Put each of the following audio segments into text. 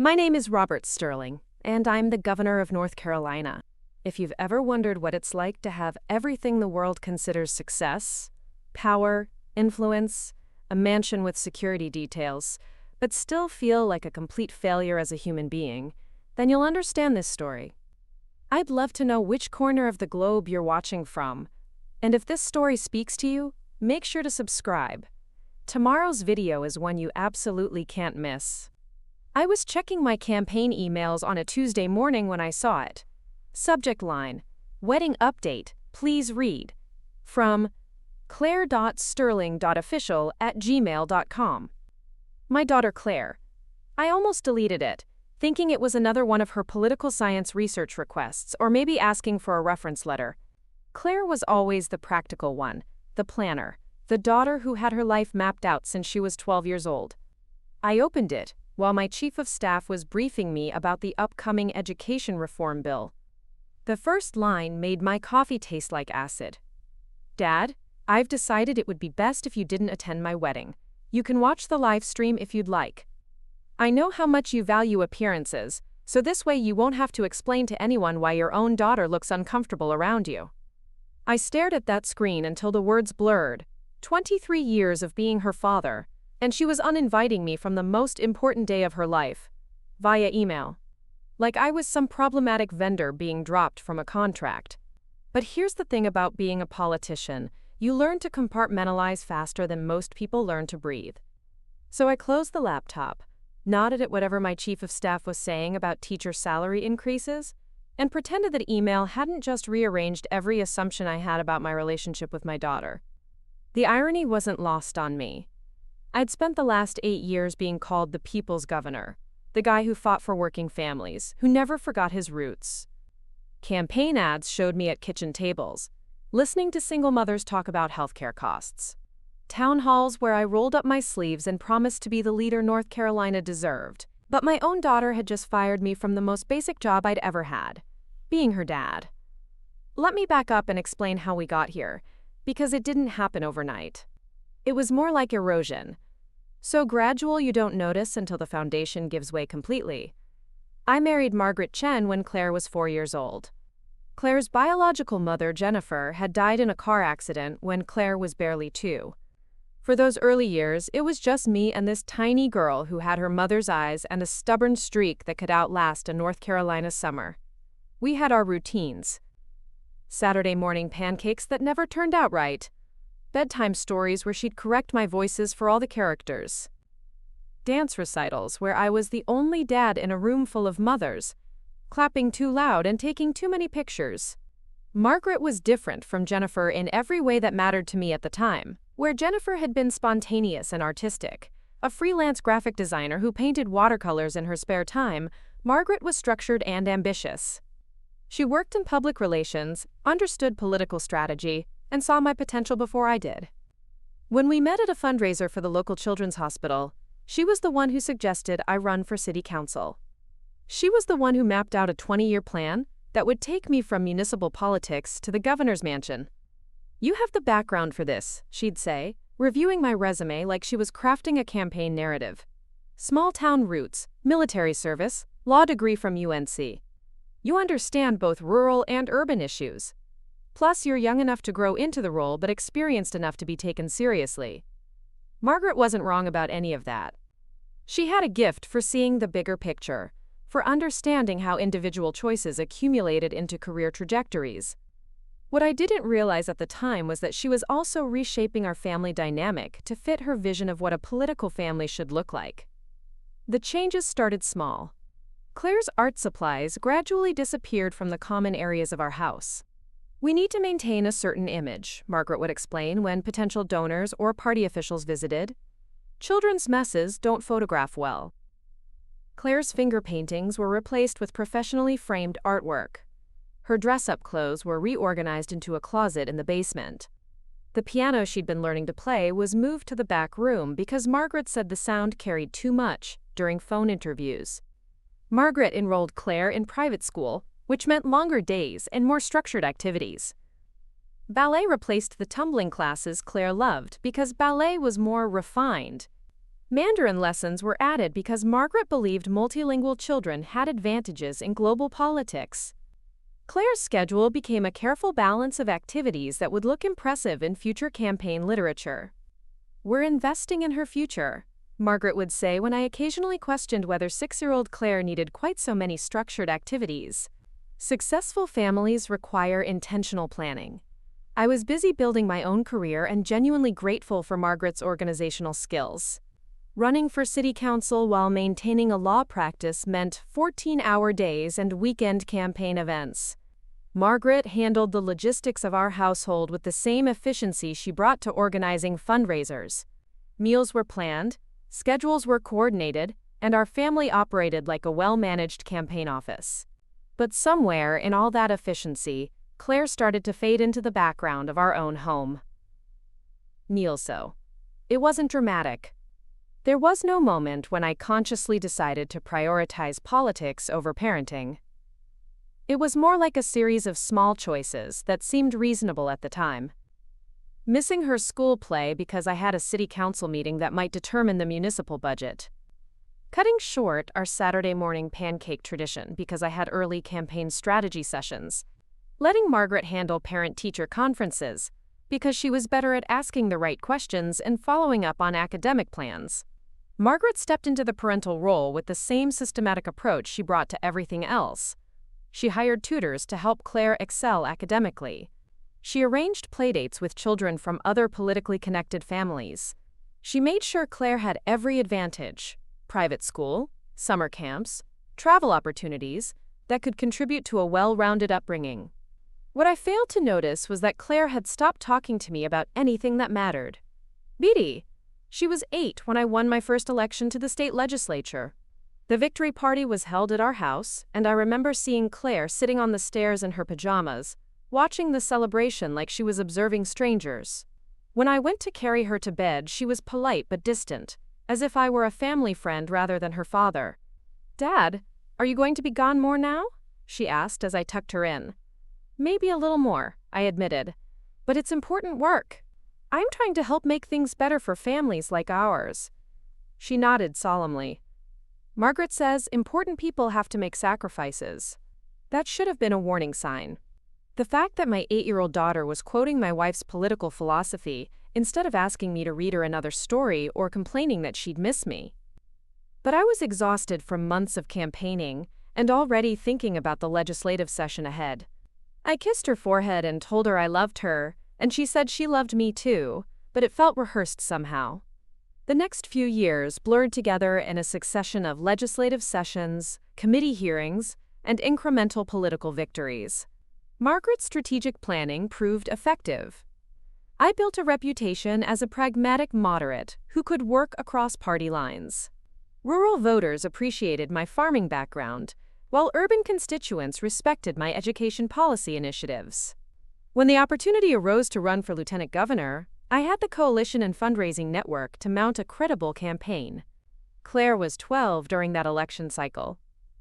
My name is Robert Sterling, and I'm the governor of North Carolina. If you've ever wondered what it's like to have everything the world considers success, power, influence, a mansion with security details, but still feel like a complete failure as a human being, then you'll understand this story. I'd love to know which corner of the globe you're watching from, and if this story speaks to you, make sure to subscribe. Tomorrow's video is one you absolutely can't miss. I was checking my campaign emails on a Tuesday morning when I saw it. Subject line: Wedding Update, please read. From claire.sterling.official@gmail.com. My daughter Claire. I almost deleted it, thinking it was another one of her political science research requests or maybe asking for a reference letter. Claire was always the practical one, the planner, the daughter who had her life mapped out since she was 12 years old. I opened it while my chief of staff was briefing me about the upcoming education reform bill. The first line made my coffee taste like acid. Dad, I've decided it would be best if you didn't attend my wedding. You can watch the live stream if you'd like. I know how much you value appearances, so this way you won't have to explain to anyone why your own daughter looks uncomfortable around you. I stared at that screen until the words blurred. 23 years of being her father, and she was uninviting me from the most important day of her life, via email. Like I was some problematic vendor being dropped from a contract. But here's the thing about being a politician: you learn to compartmentalize faster than most people learn to breathe. So I closed the laptop, nodded at whatever my chief of staff was saying about teacher salary increases, and pretended that email hadn't just rearranged every assumption I had about my relationship with my daughter. The irony wasn't lost on me. I'd spent the last 8 years being called the people's governor, the guy who fought for working families, who never forgot his roots. Campaign ads showed me at kitchen tables, listening to single mothers talk about healthcare costs. Town halls where I rolled up my sleeves and promised to be the leader North Carolina deserved. But my own daughter had just fired me from the most basic job I'd ever had, being her dad. Let me back up and explain how we got here, because it didn't happen overnight. It was more like erosion. So gradual you don't notice until the foundation gives way completely. I married Margaret Chen when Claire was 4 years old. Claire's biological mother, Jennifer, had died in a car accident when Claire was barely 2. For those early years, it was just me and this tiny girl who had her mother's eyes and a stubborn streak that could outlast a North Carolina summer. We had our routines. Saturday morning pancakes that never turned out right. Bedtime stories where she'd correct my voices for all the characters. Dance recitals where I was the only dad in a room full of mothers, clapping too loud and taking too many pictures. Margaret was different from Jennifer in every way that mattered to me at the time. Where Jennifer had been spontaneous and artistic, a freelance graphic designer who painted watercolors in her spare time, Margaret was structured and ambitious. She worked in public relations, understood political strategy, and saw my potential before I did. When we met at a fundraiser for the local children's hospital, she was the one who suggested I run for city council. She was the one who mapped out a 20-year plan that would take me from municipal politics to the governor's mansion. You have the background for this, she'd say, reviewing my resume like she was crafting a campaign narrative. Small-town roots, military service, law degree from UNC. You understand both rural and urban issues. Plus, you're young enough to grow into the role but experienced enough to be taken seriously. Margaret wasn't wrong about any of that. She had a gift for seeing the bigger picture, for understanding how individual choices accumulated into career trajectories. What I didn't realize at the time was that she was also reshaping our family dynamic to fit her vision of what a political family should look like. The changes started small. Claire's art supplies gradually disappeared from the common areas of our house. We need to maintain a certain image, Margaret would explain when potential donors or party officials visited. Children's messes don't photograph well. Claire's finger paintings were replaced with professionally framed artwork. Her dress-up clothes were reorganized into a closet in the basement. The piano she'd been learning to play was moved to the back room because Margaret said the sound carried too much during phone interviews. Margaret enrolled Claire in private school, which meant longer days and more structured activities. Ballet replaced the tumbling classes Claire loved because ballet was more refined. Mandarin lessons were added because Margaret believed multilingual children had advantages in global politics. Claire's schedule became a careful balance of activities that would look impressive in future campaign literature. "We're investing in her future," Margaret would say when I occasionally questioned whether 6-year-old Claire needed quite so many structured activities. Successful families require intentional planning. I was busy building my own career and genuinely grateful for Margaret's organizational skills. Running for city council while maintaining a law practice meant 14-hour days and weekend campaign events. Margaret handled the logistics of our household with the same efficiency she brought to organizing fundraisers. Meals were planned, schedules were coordinated, and our family operated like a well-managed campaign office. But somewhere in all that efficiency, Claire started to fade into the background of our own home. So. It wasn't dramatic. There was no moment when I consciously decided to prioritize politics over parenting. It was more like a series of small choices that seemed reasonable at the time. Missing her school play because I had a city council meeting that might determine the municipal budget. Cutting short our Saturday morning pancake tradition because I had early campaign strategy sessions. Letting Margaret handle parent-teacher conferences because she was better at asking the right questions and following up on academic plans. Margaret stepped into the parental role with the same systematic approach she brought to everything else. She hired tutors to help Claire excel academically. She arranged playdates with children from other politically connected families. She made sure Claire had every advantage: private school, summer camps, travel opportunities that could contribute to a well-rounded upbringing. What I failed to notice was that Claire had stopped talking to me about anything that mattered. Bidi. She was 8 when I won my first election to the state legislature. The victory party was held at our house, and I remember seeing Claire sitting on the stairs in her pajamas, watching the celebration like she was observing strangers. When I went to carry her to bed, she was polite but distant, as if I were a family friend rather than her father. "Dad, are you going to be gone more now?" she asked as I tucked her in. "Maybe a little more," I admitted. "But it's important work. I'm trying to help make things better for families like ours." She nodded solemnly. "Margaret says important people have to make sacrifices." That should have been a warning sign. The fact that my 8-year-old daughter was quoting my wife's political philosophy instead of asking me to read her another story or complaining that she'd miss me. But I was exhausted from months of campaigning and already thinking about the legislative session ahead. I kissed her forehead and told her I loved her, and she said she loved me too, but it felt rehearsed somehow. The next few years blurred together in a succession of legislative sessions, committee hearings, and incremental political victories. Margaret's strategic planning proved effective. I built a reputation as a pragmatic moderate who could work across party lines. Rural voters appreciated my farming background, while urban constituents respected my education policy initiatives. When the opportunity arose to run for lieutenant governor, I had the coalition and fundraising network to mount a credible campaign. Claire was 12 during that election cycle,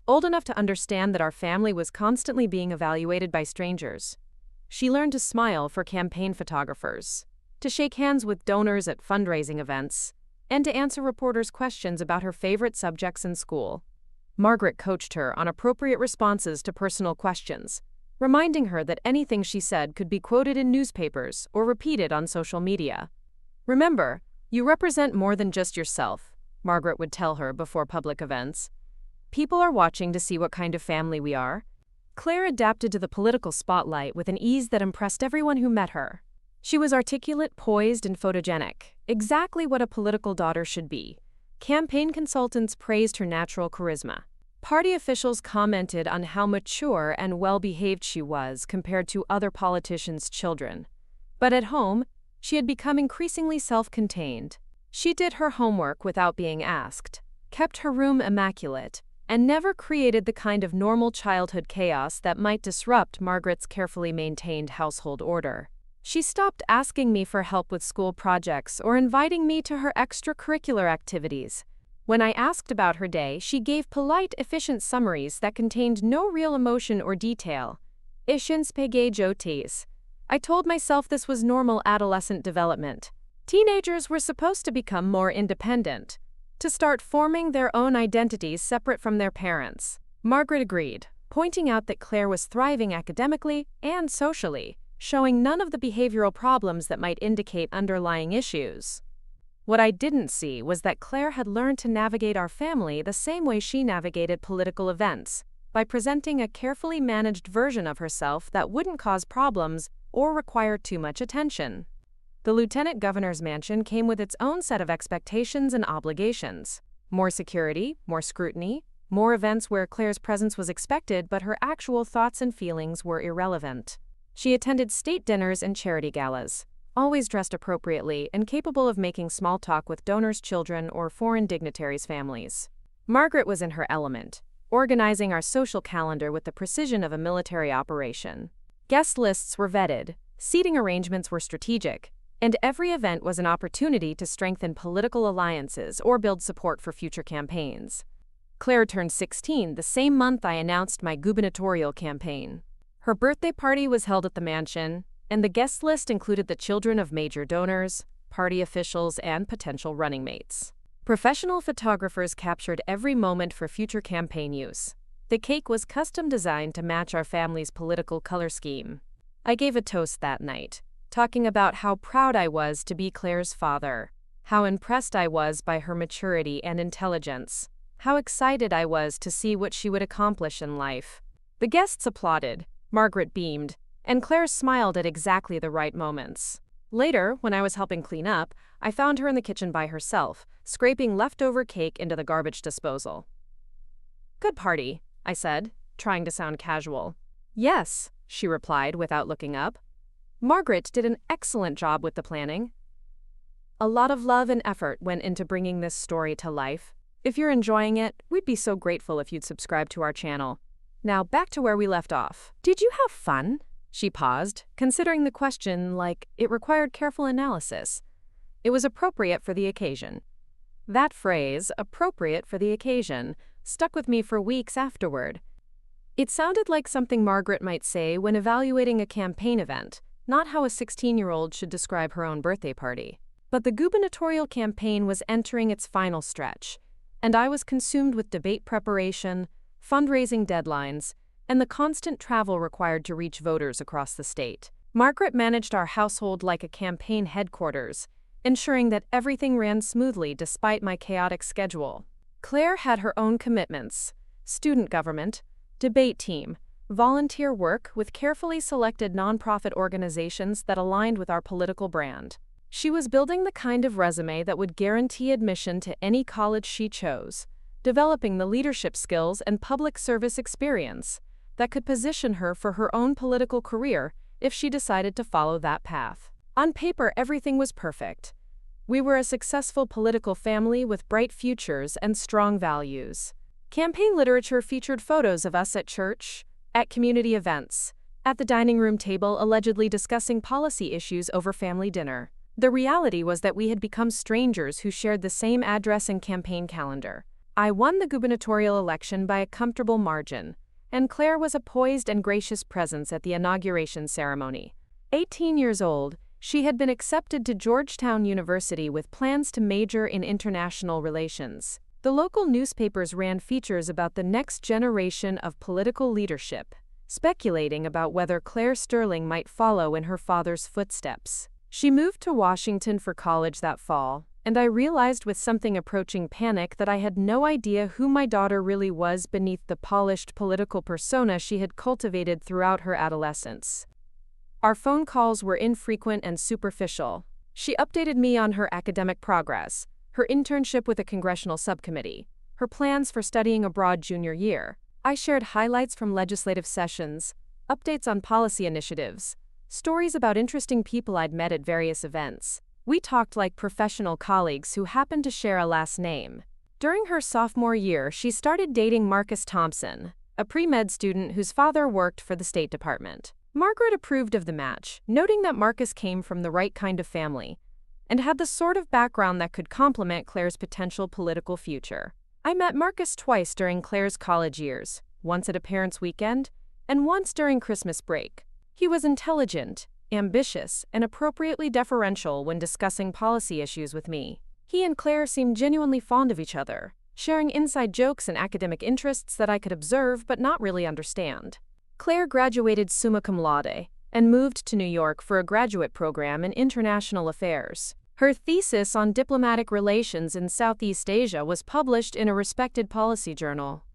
old enough to understand that our family was constantly being evaluated by strangers. She learned to smile for campaign photographers, to shake hands with donors at fundraising events, and to answer reporters' questions about her favorite subjects in school. Margaret coached her on appropriate responses to personal questions, reminding her that anything she said could be quoted in newspapers or repeated on social media. "Remember, you represent more than just yourself," Margaret would tell her before public events. "People are watching to see what kind of family we are." Claire adapted to the political spotlight with an ease that impressed everyone who met her. She was articulate, poised, and photogenic, exactly what a political daughter should be. Campaign consultants praised her natural charisma. Party officials commented on how mature and well-behaved she was compared to other politicians' children. But at home, she had become increasingly self-contained. She did her homework without being asked, kept her room immaculate, and never created the kind of normal childhood chaos that might disrupt Margaret's carefully maintained household order. She stopped asking me for help with school projects or inviting me to her extracurricular activities. When I asked about her day, she gave polite, efficient summaries that contained no real emotion or detail. Ishins pege jotis. I told myself this was normal adolescent development. Teenagers were supposed to become more independent. to start forming their own identities separate from their parents. Margaret agreed, pointing out that Claire was thriving academically and socially, showing none of the behavioral problems that might indicate underlying issues. What I didn't see was that Claire had learned to navigate our family the same way she navigated political events, by presenting a carefully managed version of herself that wouldn't cause problems or require too much attention. The lieutenant governor's mansion came with its own set of expectations and obligations. More security, more scrutiny, more events where Claire's presence was expected but her actual thoughts and feelings were irrelevant. She attended state dinners and charity galas, always dressed appropriately and capable of making small talk with donors' children or foreign dignitaries' families. Margaret was in her element, organizing our social calendar with the precision of a military operation. Guest lists were vetted, seating arrangements were strategic, and every event was an opportunity to strengthen political alliances or build support for future campaigns. Claire turned 16 the same month I announced my gubernatorial campaign. Her birthday party was held at the mansion, and the guest list included the children of major donors, party officials, and potential running mates. Professional photographers captured every moment for future campaign use. The cake was custom designed to match our family's political color scheme. I gave a toast that night, talking about how proud I was to be Claire's father, how impressed I was by her maturity and intelligence, how excited I was to see what she would accomplish in life. The guests applauded, Margaret beamed, and Claire smiled at exactly the right moments. Later, when I was helping clean up, I found her in the kitchen by herself, scraping leftover cake into the garbage disposal. "Good party," I said, trying to sound casual. "Yes," she replied without looking up. "Margaret did an excellent job with the planning." A lot of love and effort went into bringing this story to life. If you're enjoying it, we'd be so grateful if you'd subscribe to our channel. Now back to where we left off. "Did you have fun?" She paused, considering the question like it required careful analysis. It was appropriate for the occasion. That phrase, appropriate for the occasion, stuck with me for weeks afterward. It sounded like something Margaret might say when evaluating a campaign event, not how a 16-year-old should describe her own birthday party. But the gubernatorial campaign was entering its final stretch, and I was consumed with debate preparation, fundraising deadlines, and the constant travel required to reach voters across the state. Margaret managed our household like a campaign headquarters, ensuring that everything ran smoothly despite my chaotic schedule. Claire had her own commitments: student government, debate team, volunteer work with carefully selected nonprofit organizations that aligned with our political brand. She was building the kind of resume that would guarantee admission to any college she chose, developing the leadership skills and public service experience that could position her for her own political career if she decided to follow that path. On paper, everything was perfect. We were a successful political family with bright futures and strong values. Campaign literature featured photos of us at church, at community events, at the dining room table allegedly discussing policy issues over family dinner. The reality was that we had become strangers who shared the same address and campaign calendar. I won the gubernatorial election by a comfortable margin, and Claire was a poised and gracious presence at the inauguration ceremony. 18 years old, she had been accepted to Georgetown University with plans to major in international relations. The local newspapers ran features about the next generation of political leadership, speculating about whether Claire Sterling might follow in her father's footsteps. She moved to Washington for college that fall, and I realized with something approaching panic that I had no idea who my daughter really was beneath the polished political persona she had cultivated throughout her adolescence. Our phone calls were infrequent and superficial. She updated me on her academic progress, her internship with a congressional subcommittee, her plans for studying abroad junior year. I shared highlights from legislative sessions, updates on policy initiatives, stories about interesting people I'd met at various events. We talked like professional colleagues who happened to share a last name. During her sophomore year, she started dating Marcus Thompson, a pre-med student whose father worked for the State Department. Margaret approved of the match, noting that Marcus came from the right kind of family and had the sort of background that could complement Claire's potential political future. I met Marcus twice during Claire's college years, once at a parents' weekend and once during Christmas break. He was intelligent, ambitious, and appropriately deferential when discussing policy issues with me. He and Claire seemed genuinely fond of each other, sharing inside jokes and academic interests that I could observe but not really understand. Claire graduated summa cum laude and moved to New York for a graduate program in international affairs. Her thesis on diplomatic relations in Southeast Asia was published in a respected policy journal.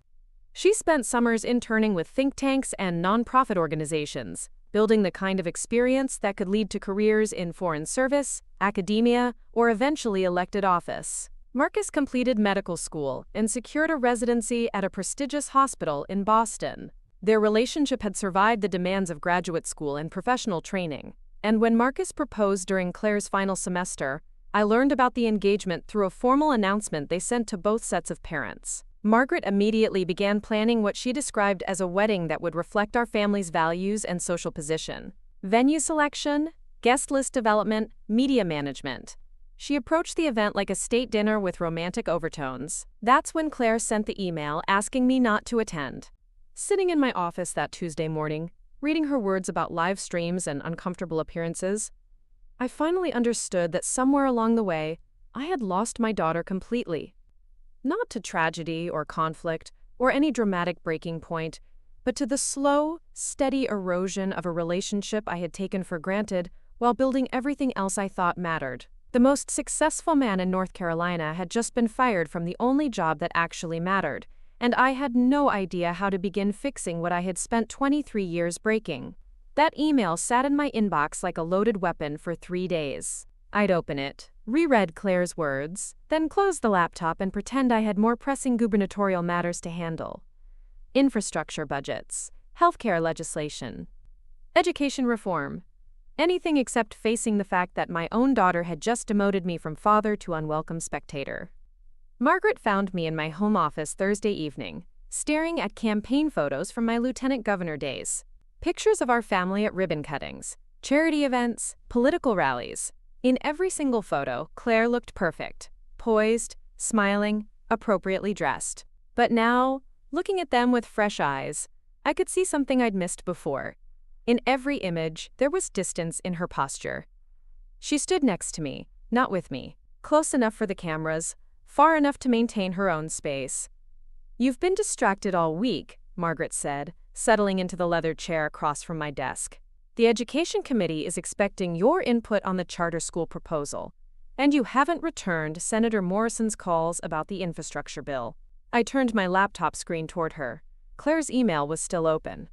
She spent summers interning with think tanks and nonprofit organizations, building the kind of experience that could lead to careers in foreign service, academia, or eventually elected office. Marcus completed medical school and secured a residency at a prestigious hospital in Boston. Their relationship had survived the demands of graduate school and professional training, and when Marcus proposed during Claire's final semester, I learned about the engagement through a formal announcement they sent to both sets of parents. Margaret immediately began planning what she described as a wedding that would reflect our family's values and social position. Venue selection, guest list development, media management. She approached the event like a state dinner with romantic overtones. That's when Claire sent the email asking me not to attend. Sitting in my office that Tuesday morning, reading her words about live streams and uncomfortable appearances, I finally understood that somewhere along the way, I had lost my daughter completely. Not to tragedy or conflict or any dramatic breaking point, but to the slow, steady erosion of a relationship I had taken for granted while building everything else I thought mattered. The most successful man in North Carolina had just been fired from the only job that actually mattered, and I had no idea how to begin fixing what I had spent 23 years breaking. That email sat in my inbox like a loaded weapon for 3 days. I'd open it, reread Claire's words, then close the laptop and pretend I had more pressing gubernatorial matters to handle. Infrastructure budgets, healthcare legislation, education reform. Anything except facing the fact that my own daughter had just demoted me from father to unwelcome spectator. Margaret found me in my home office Thursday evening, staring at campaign photos from my lieutenant governor days. Pictures of our family at ribbon cuttings, charity events, political rallies. In every single photo, Claire looked perfect, poised, smiling, appropriately dressed. But now, looking at them with fresh eyes, I could see something I'd missed before. In every image, there was distance in her posture. She stood next to me, not with me, close enough for the cameras, far enough to maintain her own space. "You've been distracted all week," Margaret said, settling into the leather chair across from my desk. "The Education Committee is expecting your input on the charter school proposal, and you haven't returned Senator Morrison's calls about the infrastructure bill." I turned my laptop screen toward her. Claire's email was still open.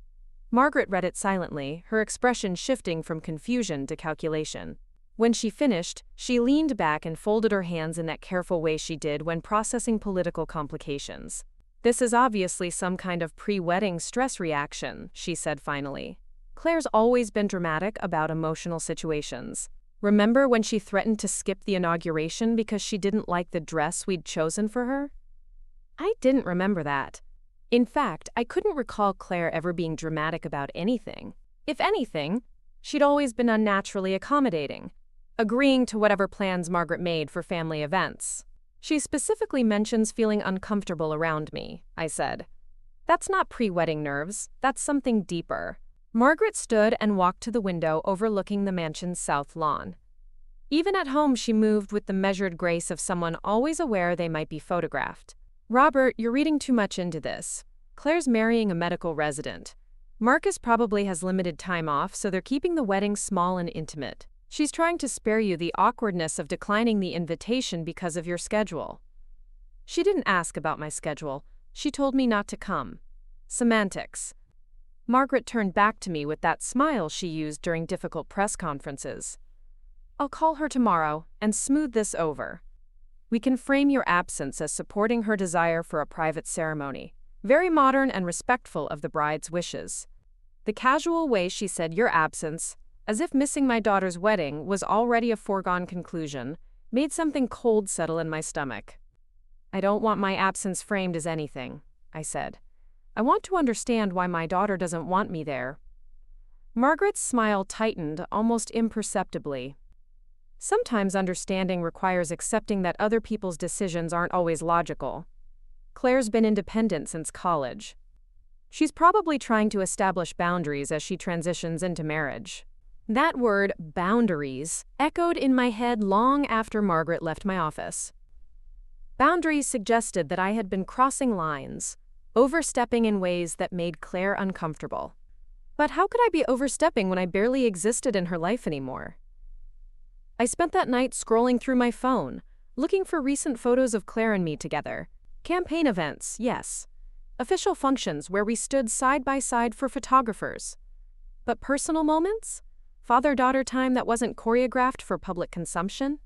Margaret read it silently, her expression shifting from confusion to calculation. When she finished, she leaned back and folded her hands in that careful way she did when processing political complications. "This is obviously some kind of pre-wedding stress reaction," she said finally. Claire's always been dramatic about emotional situations. Remember when she threatened to skip the inauguration because she didn't like the dress we'd chosen for her? I didn't remember that. In fact, I couldn't recall Claire ever being dramatic about anything. If anything, she'd always been unnaturally accommodating, agreeing to whatever plans Margaret made for family events. "She specifically mentions feeling uncomfortable around me," I said. "That's not pre-wedding nerves, that's something deeper." Margaret stood and walked to the window overlooking the mansion's south lawn. Even at home, she moved with the measured grace of someone always aware they might be photographed. "Robert, you're reading too much into this. Claire's marrying a medical resident. Marcus probably has limited time off, so they're keeping the wedding small and intimate. She's trying to spare you the awkwardness of declining the invitation because of your schedule." She didn't ask about my schedule. She told me not to come. Semantics. Margaret turned back to me with that smile she used during difficult press conferences. "I'll call her tomorrow and smooth this over. We can frame your absence as supporting her desire for a private ceremony, very modern and respectful of the bride's wishes." The casual way she said "your absence," as if missing my daughter's wedding was already a foregone conclusion, made something cold settle in my stomach. "I don't want my absence framed as anything," I said. "I want to understand why my daughter doesn't want me there." Margaret's smile tightened almost imperceptibly. Sometimes understanding requires accepting that other people's decisions aren't always logical. Claire's been independent since college. She's probably trying to establish boundaries as she transitions into marriage. That word, boundaries, echoed in my head long after Margaret left my office. Boundaries suggested that I had been crossing lines, overstepping in ways that made Claire uncomfortable. But how could I be overstepping when I barely existed in her life anymore? I spent that night scrolling through my phone, looking for recent photos of Claire and me together. Campaign events, yes. Official functions where we stood side by side for photographers. But personal moments? Father-daughter time that wasn't choreographed for public consumption?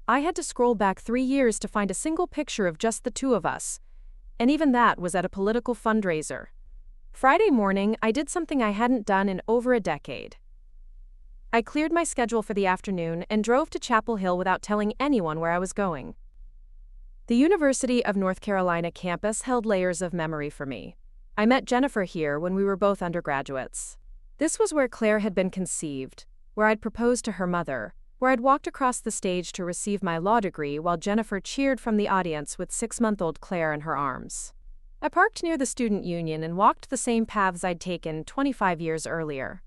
I had to scroll back 3 years to find a single picture of just the two of us. And even that was at a political fundraiser. Friday morning, I did something I hadn't done in over a decade. I cleared my schedule for the afternoon and drove to Chapel Hill without telling anyone where I was going. The University of North Carolina campus held layers of memory for me. I met Jennifer here when we were both undergraduates. This was where Claire had been conceived, where I'd proposed to her mother, where I'd walked across the stage to receive my law degree while Jennifer cheered from the audience with 6-month-old Claire in her arms. I parked near the student union and walked the same paths I'd taken 25 years earlier.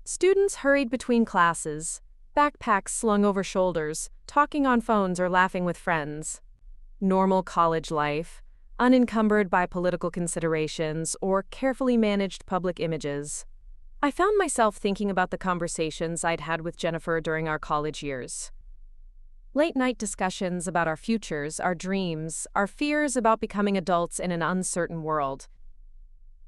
Students hurried between classes, backpacks slung over shoulders, talking on phones or laughing with friends. Normal college life, unencumbered by political considerations or carefully managed public images. I found myself thinking about the conversations I'd had with Jennifer during our college years. Late-night discussions about our futures, our dreams, our fears about becoming adults in an uncertain world.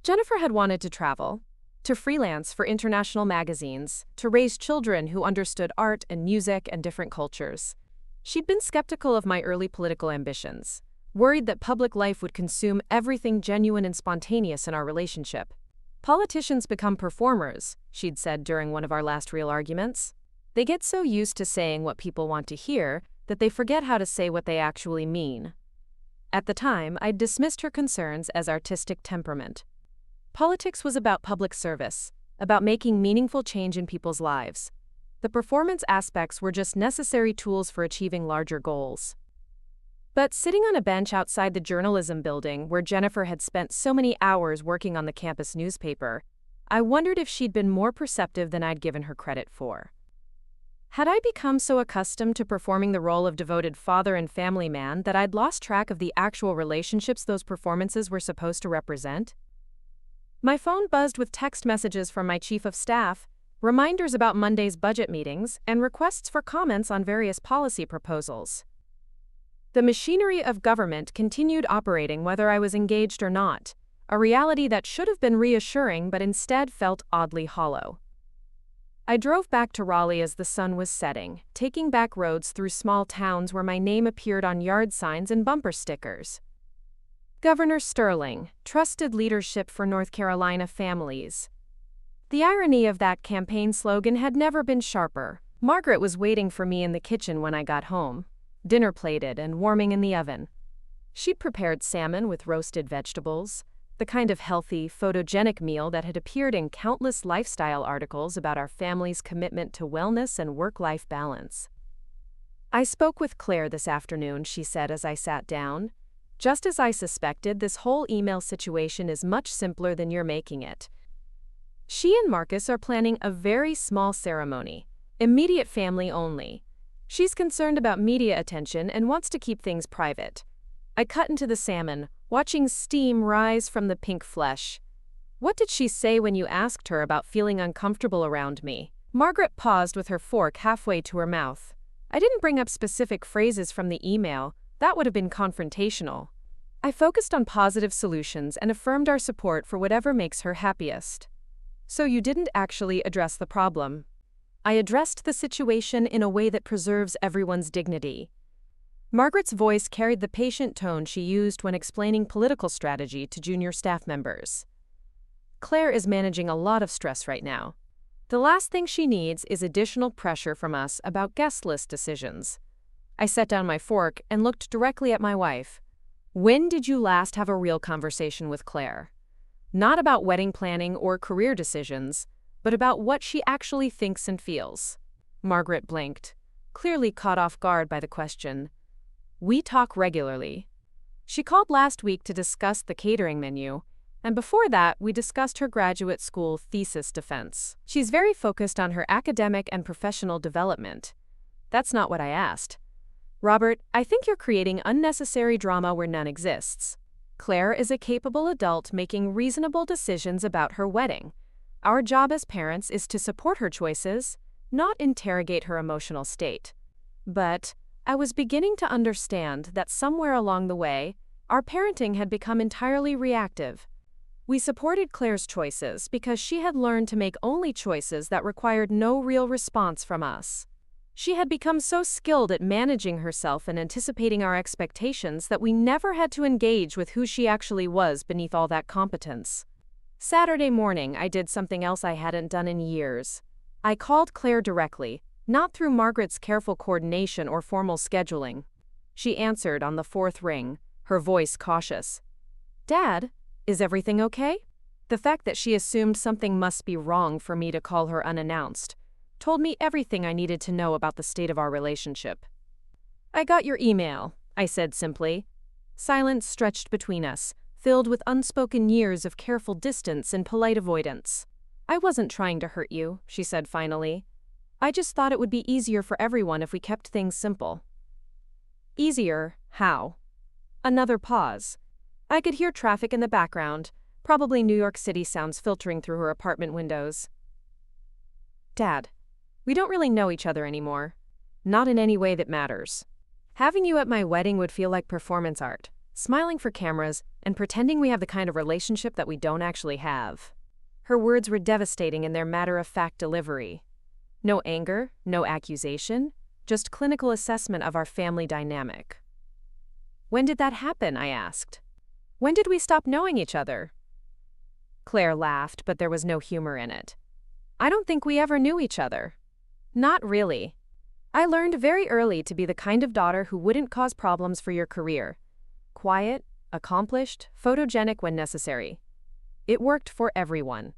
Jennifer had wanted to travel, to freelance for international magazines, to raise children who understood art and music and different cultures. She'd been skeptical of my early political ambitions, worried that public life would consume everything genuine and spontaneous in our relationship. Politicians become performers, she'd said during one of our last real arguments. They get so used to saying what people want to hear that they forget how to say what they actually mean. At the time, I'd dismissed her concerns as artistic temperament. Politics was about public service, about making meaningful change in people's lives. The performance aspects were just necessary tools for achieving larger goals. But sitting on a bench outside the journalism building where Jennifer had spent so many hours working on the campus newspaper, I wondered if she'd been more perceptive than I'd given her credit for. Had I become so accustomed to performing the role of devoted father and family man that I'd lost track of the actual relationships those performances were supposed to represent? My phone buzzed with text messages from my chief of staff, reminders about Monday's budget meetings, and requests for comments on various policy proposals. The machinery of government continued operating whether I was engaged or not, a reality that should have been reassuring but instead felt oddly hollow. I drove back to Raleigh as the sun was setting, taking back roads through small towns where my name appeared on yard signs and bumper stickers. Governor Sterling, trusted leadership for North Carolina families. The irony of that campaign slogan had never been sharper. Margaret was waiting for me in the kitchen when I got home, dinner plated and warming in the oven. She'd prepared salmon with roasted vegetables, the kind of healthy, photogenic meal that had appeared in countless lifestyle articles about our family's commitment to wellness and work-life balance. I spoke with Claire this afternoon, she said as I sat down. Just as I suspected, this whole email situation is much simpler than you're making it. She and Marcus are planning a very small ceremony, immediate family only. She's concerned about media attention and wants to keep things private. I cut into the salmon, watching steam rise from the pink flesh. What did she say when you asked her about feeling uncomfortable around me? Margaret paused with her fork halfway to her mouth. I didn't bring up specific phrases from the email. That would have been confrontational. I focused on positive solutions and affirmed our support for whatever makes her happiest. So you didn't actually address the problem. I addressed the situation in a way that preserves everyone's dignity. Margaret's voice carried the patient tone she used when explaining political strategy to junior staff members. Claire is managing a lot of stress right now. The last thing she needs is additional pressure from us about guest list decisions. I set down my fork and looked directly at my wife. When did you last have a real conversation with Claire? Not about wedding planning or career decisions, but about what she actually thinks and feels. Margaret blinked, clearly caught off guard by the question. We talk regularly. She called last week to discuss the catering menu, And before that, we discussed her graduate school thesis defense. She's very focused on her academic and professional development. That's not what I asked. Robert, I think you're creating unnecessary drama where none exists. Claire is a capable adult making reasonable decisions about her wedding. Our job as parents is to support her choices, not interrogate her emotional state. But I was beginning to understand that somewhere along the way, our parenting had become entirely reactive. We supported Claire's choices because she had learned to make only choices that required no real response from us. She had become so skilled at managing herself and anticipating our expectations that we never had to engage with who she actually was beneath all that competence. Saturday morning, I did something else I hadn't done in years. I called Claire directly, not through Margaret's careful coordination or formal scheduling. She answered on the fourth ring, her voice cautious. "Dad, is everything okay?" The fact that she assumed something must be wrong for me to call her unannounced told me everything I needed to know about the state of our relationship. "I got your email," I said simply. Silence stretched between us, filled with unspoken years of careful distance and polite avoidance. "I wasn't trying to hurt you," she said finally. "I just thought it would be easier for everyone if we kept things simple." Easier? How? Another pause. I could hear traffic in the background, probably New York City sounds filtering through her apartment windows. "Dad, we don't really know each other anymore. Not in any way that matters. Having you at my wedding would feel like performance art, smiling for cameras and pretending we have the kind of relationship that we don't actually have." Her words were devastating in their matter-of-fact delivery. No anger, no accusation, just clinical assessment of our family dynamic. "When did that happen?" I asked. "When did we stop knowing each other?" Claire laughed, but there was no humor in it. "I don't think we ever knew each other." "Not really. I learned very early to be the kind of daughter who wouldn't cause problems for your career. Quiet, accomplished, photogenic when necessary. It worked for everyone.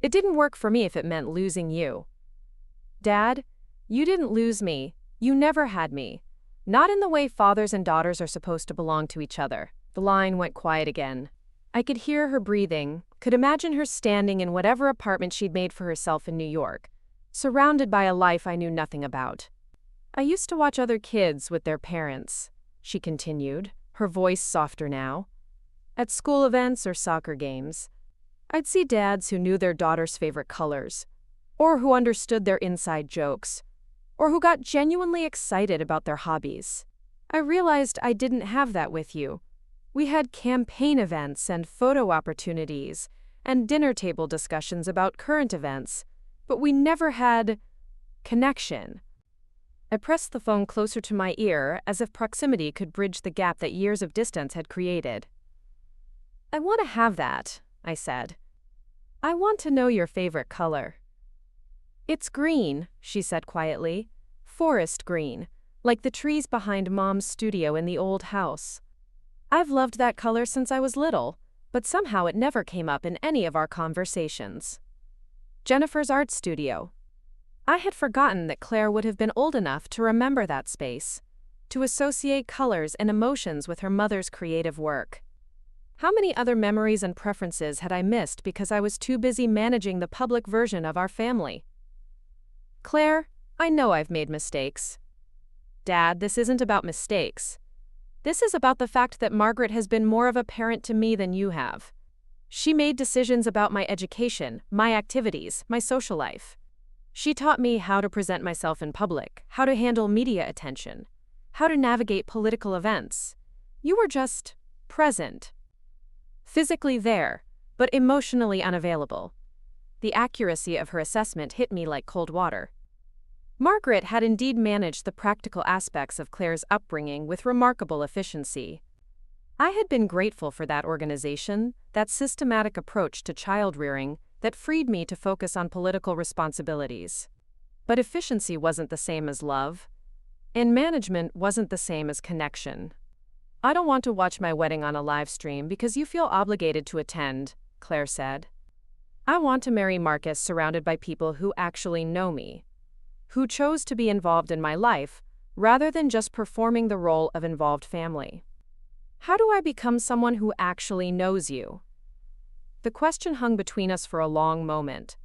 It didn't work for me if it meant losing you." "Dad, you didn't lose me. You never had me. Not in the way fathers and daughters are supposed to belong to each other." The line went quiet again. I could hear her breathing, could imagine her standing in whatever apartment she'd made for herself in New York, surrounded by a life I knew nothing about. "I used to watch other kids with their parents," she continued, her voice softer now. "At school events or soccer games. I'd see dads who knew their daughter's favorite colors, or who understood their inside jokes, or who got genuinely excited about their hobbies. I realized I didn't have that with you. We had campaign events and photo opportunities and dinner table discussions about current events, but we never had connection." I pressed the phone closer to my ear as if proximity could bridge the gap that years of distance had created. "I want to have that," I said. "I want to know your favorite color." "It's green," she said quietly. "Forest green, like the trees behind Mom's studio in the old house. I've loved that color since I was little, but somehow it never came up in any of our conversations." Jennifer's art studio. I had forgotten that Claire would have been old enough to remember that space, to associate colors and emotions with her mother's creative work. How many other memories and preferences had I missed because I was too busy managing the public version of our family? "Claire, I know I've made mistakes." "Dad, this isn't about mistakes. This is about the fact that Margaret has been more of a parent to me than you have. She made decisions about my education, my activities, my social life. She taught me how to present myself in public, how to handle media attention, how to navigate political events. You were just present. Physically there, but emotionally unavailable." The accuracy of her assessment hit me like cold water. Margaret had indeed managed the practical aspects of Claire's upbringing with remarkable efficiency. I had been grateful for that organization, that systematic approach to child-rearing that freed me to focus on political responsibilities. But efficiency wasn't the same as love, and management wasn't the same as connection. "I don't want to watch my wedding on a live stream because you feel obligated to attend," Claire said. "I want to marry Marcus surrounded by people who actually know me, who chose to be involved in my life rather than just performing the role of involved family." How do I become someone who actually knows you? The question hung between us for a long moment.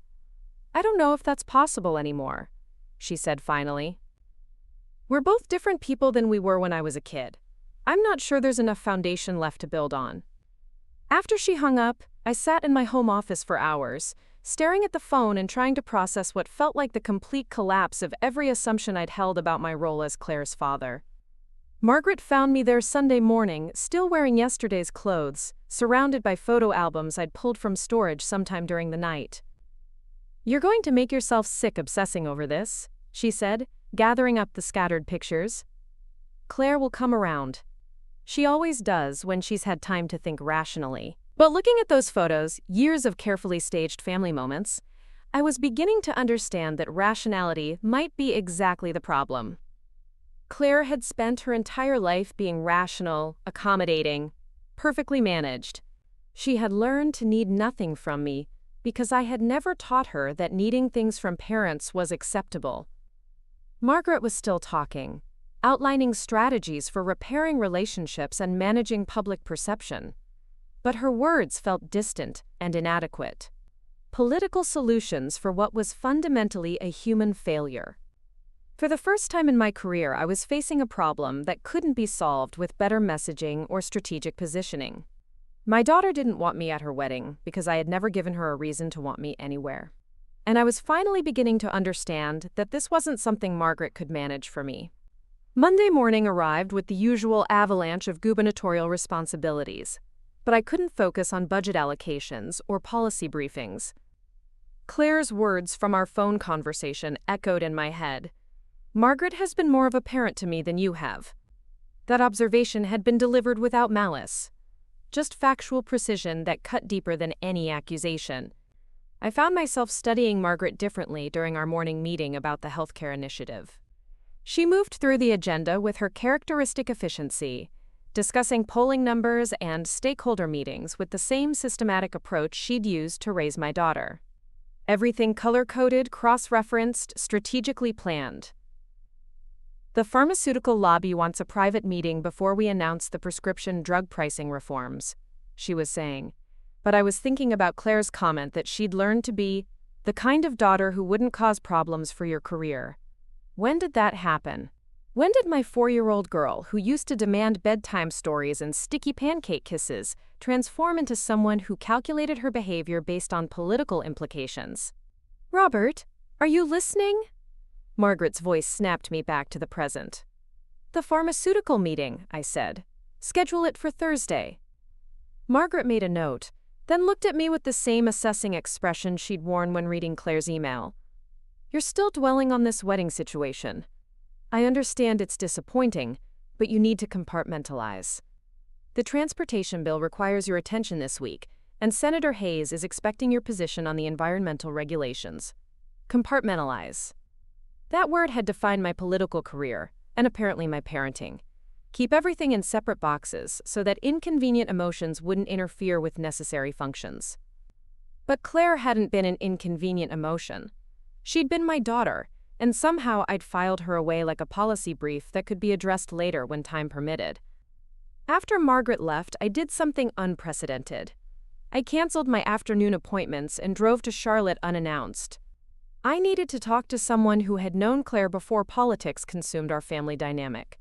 "I don't know if that's possible anymore," she said finally. "We're both different people than we were when I was a kid. I'm not sure there's enough foundation left to build on." After she hung up, I sat in my home office for hours, staring at the phone and trying to process what felt like the complete collapse of every assumption I'd held about my role as Claire's father. Margaret found me there Sunday morning, still wearing yesterday's clothes, surrounded by photo albums I'd pulled from storage sometime during the night. "You're going to make yourself sick obsessing over this," she said, gathering up the scattered pictures. "Claire will come around. She always does when she's had time to think rationally." But looking at those photos, years of carefully staged family moments, I was beginning to understand that rationality might be exactly the problem. Claire had spent her entire life being rational, accommodating, perfectly managed. She had learned to need nothing from me because I had never taught her that needing things from parents was acceptable. Margaret was still talking, outlining strategies for repairing relationships and managing public perception. But her words felt distant and inadequate. Political solutions for what was fundamentally a human failure. For the first time in my career, I was facing a problem that couldn't be solved with better messaging or strategic positioning. My daughter didn't want me at her wedding because I had never given her a reason to want me anywhere. And I was finally beginning to understand that this wasn't something Margaret could manage for me. Monday morning arrived with the usual avalanche of gubernatorial responsibilities, but I couldn't focus on budget allocations or policy briefings. Claire's words from our phone conversation echoed in my head. "Margaret has been more of a parent to me than you have." That observation had been delivered without malice, just factual precision that cut deeper than any accusation. I found myself studying Margaret differently during our morning meeting about the healthcare initiative. She moved through the agenda with her characteristic efficiency, discussing polling numbers and stakeholder meetings with the same systematic approach she'd used to raise my daughter. Everything color-coded, cross-referenced, strategically planned. "The pharmaceutical lobby wants a private meeting before we announce the prescription drug pricing reforms," she was saying. But I was thinking about Claire's comment that she'd learned to be the kind of daughter who wouldn't cause problems for your career. When did that happen? When did my 4-year-old girl, who used to demand bedtime stories and sticky pancake kisses, transform into someone who calculated her behavior based on political implications? "Robert, are you listening?" Margaret's voice snapped me back to the present. "The pharmaceutical meeting," I said. "Schedule it for Thursday." Margaret made a note, then looked at me with the same assessing expression she'd worn when reading Claire's email. "You're still dwelling on this wedding situation. I understand it's disappointing, but you need to compartmentalize. The transportation bill requires your attention this week, and Senator Hayes is expecting your position on the environmental regulations. Compartmentalize." That word had defined my political career, and apparently my parenting. Keep everything in separate boxes so that inconvenient emotions wouldn't interfere with necessary functions. But Claire hadn't been an inconvenient emotion. She'd been my daughter, and somehow I'd filed her away like a policy brief that could be addressed later when time permitted. After Margaret left, I did something unprecedented. I canceled my afternoon appointments and drove to Charlotte unannounced. I needed to talk to someone who had known Claire before politics consumed our family dynamic.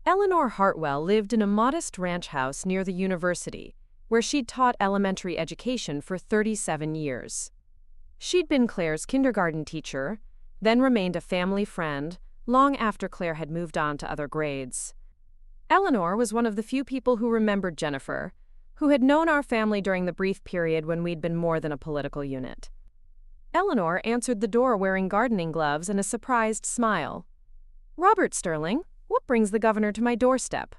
Eleanor Hartwell lived in a modest ranch house near the university, where she'd taught elementary education for 37 years. She'd been Claire's kindergarten teacher, then remained a family friend long after Claire had moved on to other grades. Eleanor was one of the few people who remembered Jennifer, who had known our family during the brief period when we'd been more than a political unit. Eleanor answered the door wearing gardening gloves and a surprised smile. "Robert Sterling, what brings the governor to my doorstep?"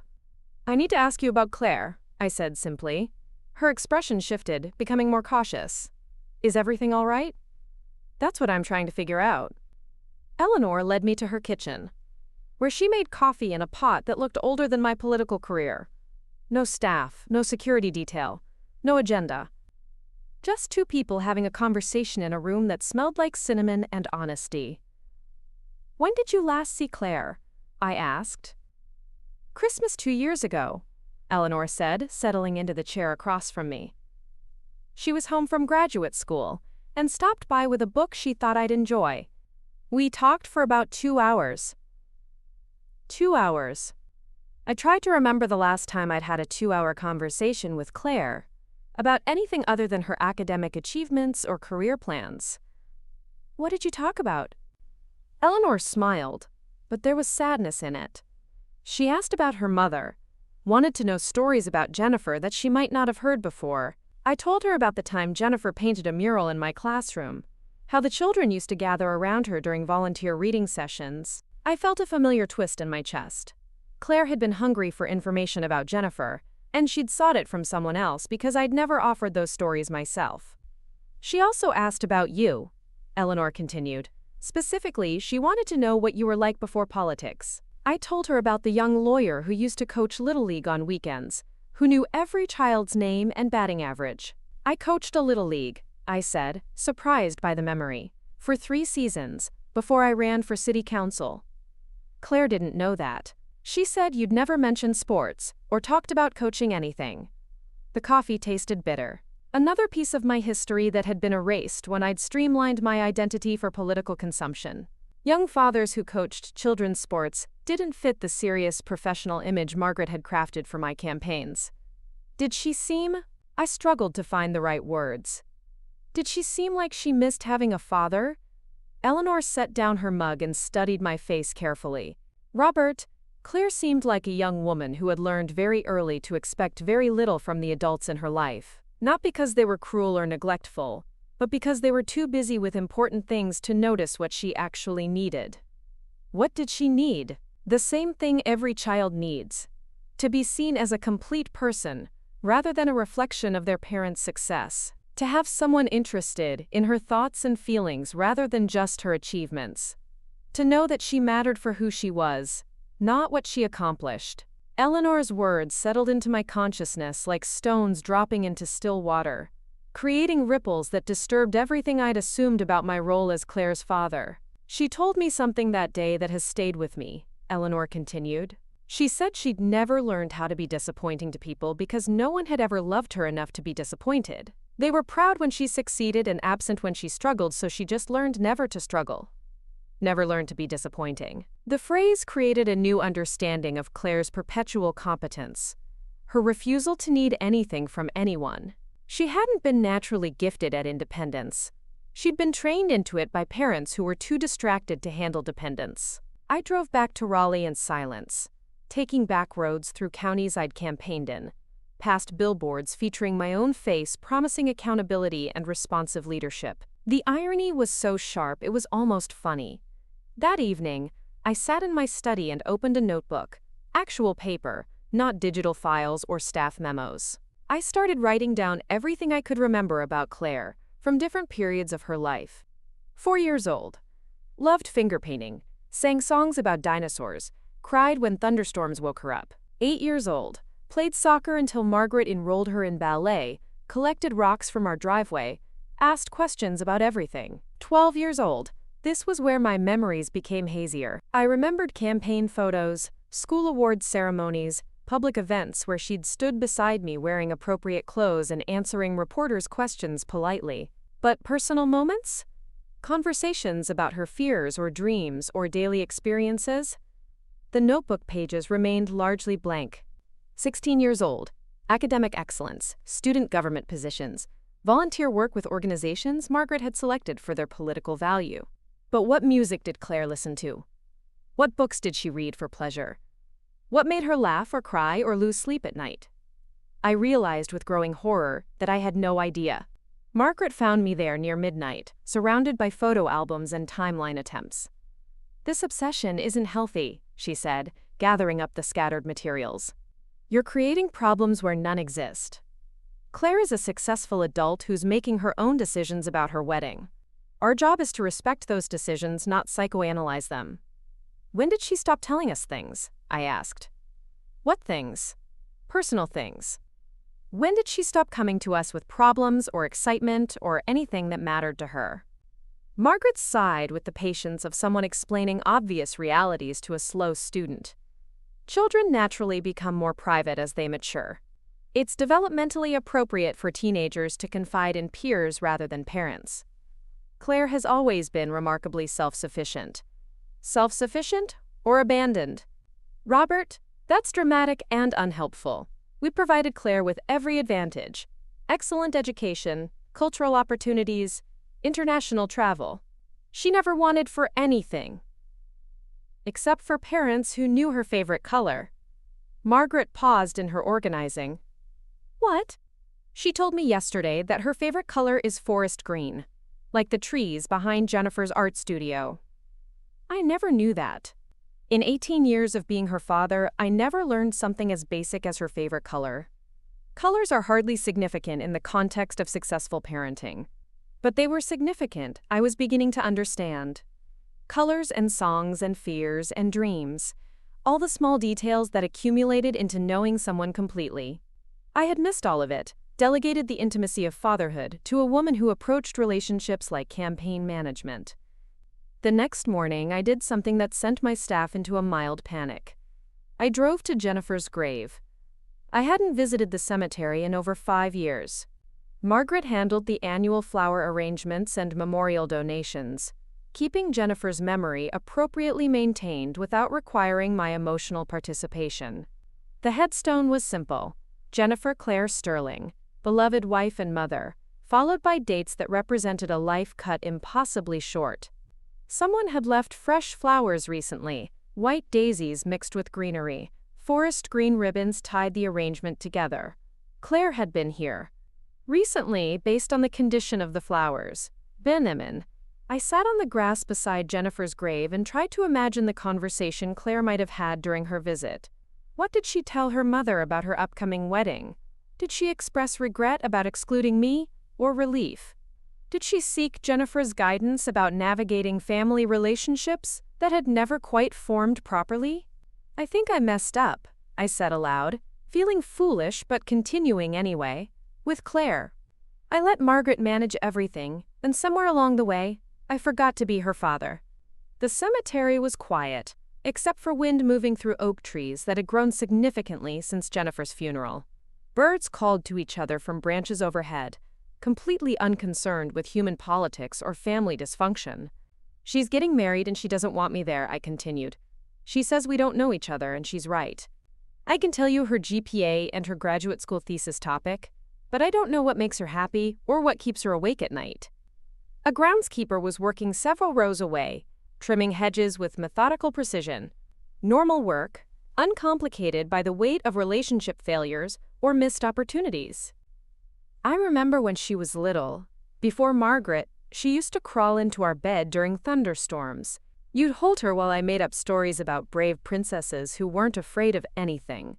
"I need to ask you about Claire," I said simply. Her expression shifted, becoming more cautious. "Is everything all right?" "That's what I'm trying to figure out." Eleanor led me to her kitchen, where she made coffee in a pot that looked older than my political career. No staff, no security detail, no agenda. Just two people having a conversation in a room that smelled like cinnamon and honesty. "When did you last see Claire?" I asked. "Christmas 2 years ago," Eleanor said, settling into the chair across from me. She was home from graduate school and stopped by with a book she thought I'd enjoy. We talked for about 2 hours. 2 hours. I tried to remember the last time I'd had a 2-hour conversation with Claire about anything other than her academic achievements or career plans. What did you talk about? Eleanor smiled, but there was sadness in it. She asked about her mother, wanted to know stories about Jennifer that she might not have heard before. I told her about the time Jennifer painted a mural in my classroom, how the children used to gather around her during volunteer reading sessions. I felt a familiar twist in my chest. Claire had been hungry for information about Jennifer, and she'd sought it from someone else because I'd never offered those stories myself. She also asked about you, Eleanor continued. Specifically, she wanted to know what you were like before politics. I told her about the young lawyer who used to coach Little League on weekends, who knew every child's name and batting average. I coached a Little League, I said, surprised by the memory, for 3 seasons, before I ran for city council. Claire didn't know that. She said you'd never mentioned sports or talked about coaching anything. The coffee tasted bitter. Another piece of my history that had been erased when I'd streamlined my identity for political consumption. Young fathers who coached children's sports didn't fit the serious professional image Margaret had crafted for my campaigns. Did she seem? I struggled to find the right words. Did she seem like she missed having a father? Eleanor set down her mug and studied my face carefully. Robert, Claire seemed like a young woman who had learned very early to expect very little from the adults in her life. Not because they were cruel or neglectful, but because they were too busy with important things to notice what she actually needed. What did she need? The same thing every child needs. To be seen as a complete person, rather than a reflection of their parents' success. To have someone interested in her thoughts and feelings rather than just her achievements. To know that she mattered for who she was, not what she accomplished. Eleanor's words settled into my consciousness like stones dropping into still water, creating ripples that disturbed everything I'd assumed about my role as Claire's father. She told me something that day that has stayed with me, Eleanor continued. She said she'd never learned how to be disappointing to people because no one had ever loved her enough to be disappointed. They were proud when she succeeded and absent when she struggled, so she just learned never to struggle. Never learned to be disappointing. The phrase created a new understanding of Claire's perpetual competence, her refusal to need anything from anyone. She hadn't been naturally gifted at independence. She'd been trained into it by parents who were too distracted to handle dependence. I drove back to Raleigh in silence, taking back roads through counties I'd campaigned in, past billboards featuring my own face promising accountability and responsive leadership. The irony was so sharp it was almost funny. That evening, I sat in my study and opened a notebook, actual paper, not digital files or staff memos. I started writing down everything I could remember about Claire, from different periods of her life. 4 years old. Loved finger painting, sang songs about dinosaurs, cried when thunderstorms woke her up. 8 years old. Played soccer until Margaret enrolled her in ballet, collected rocks from our driveway, asked questions about everything. 12 years old. This was where my memories became hazier. I remembered campaign photos, school awards ceremonies, public events where she'd stood beside me wearing appropriate clothes and answering reporters' questions politely. But personal moments? Conversations about her fears or dreams or daily experiences? The notebook pages remained largely blank. 16 years old. Academic excellence, student government positions, volunteer work with organizations Margaret had selected for their political value. But what music did Claire listen to? What books did she read for pleasure? What made her laugh or cry or lose sleep at night? I realized with growing horror that I had no idea. Margaret found me there near midnight, surrounded by photo albums and timeline attempts. "This obsession isn't healthy," she said, gathering up the scattered materials. "You're creating problems where none exist." Claire is a successful adult who's making her own decisions about her wedding. Our job is to respect those decisions, not psychoanalyze them. "When did she stop telling us things?" I asked. "What things?" "Personal things. When did she stop coming to us with problems or excitement or anything that mattered to her?" Margaret sighed with the patience of someone explaining obvious realities to a slow student. Children naturally become more private as they mature. It's developmentally appropriate for teenagers to confide in peers rather than parents. Claire has always been remarkably self-sufficient. Self-sufficient or abandoned? Robert, that's dramatic and unhelpful. We provided Claire with every advantage: excellent education, cultural opportunities, international travel. She never wanted for anything. Except for parents who knew her favorite color. Margaret paused in her organizing. What? She told me yesterday that her favorite color is forest green, like the trees behind Jennifer's art studio. I never knew that. In 18 years of being her father, I never learned something as basic as her favorite color. Colors are hardly significant in the context of successful parenting. But they were significant. I was beginning to understand. Colors and songs and fears and dreams. All the small details that accumulated into knowing someone completely. I had missed all of it, delegated the intimacy of fatherhood to a woman who approached relationships like campaign management. The next morning, I did something that sent my staff into a mild panic. I drove to Jennifer's grave. I hadn't visited the cemetery in over 5 years. Margaret handled the annual flower arrangements and memorial donations, keeping Jennifer's memory appropriately maintained without requiring my emotional participation. The headstone was simple: Jennifer Claire Sterling, beloved wife and mother, followed by dates that represented a life cut impossibly short. Someone had left fresh flowers recently, white daisies mixed with greenery. Forest green ribbons tied the arrangement together. Claire had been here. Recently, based on the condition of the flowers. Benjamin. I sat on the grass beside Jennifer's grave and tried to imagine the conversation Claire might have had during her visit. What did she tell her mother about her upcoming wedding? Did she express regret about excluding me, or relief? Did she seek Jennifer's guidance about navigating family relationships that had never quite formed properly? I think I messed up, I said aloud, feeling foolish but continuing anyway, with Claire. I let Margaret manage everything, and somewhere along the way, I forgot to be her father. The cemetery was quiet, except for wind moving through oak trees that had grown significantly since Jennifer's funeral. Birds called to each other from branches overhead, completely unconcerned with human politics or family dysfunction. She's getting married and she doesn't want me there, I continued. She says we don't know each other, and she's right. I can tell you her GPA and her graduate school thesis topic, but I don't know what makes her happy or what keeps her awake at night. A groundskeeper was working several rows away, trimming hedges with methodical precision. Normal work, uncomplicated by the weight of relationship failures or missed opportunities. I remember when she was little, before Margaret, she used to crawl into our bed during thunderstorms. You'd hold her while I made up stories about brave princesses who weren't afraid of anything.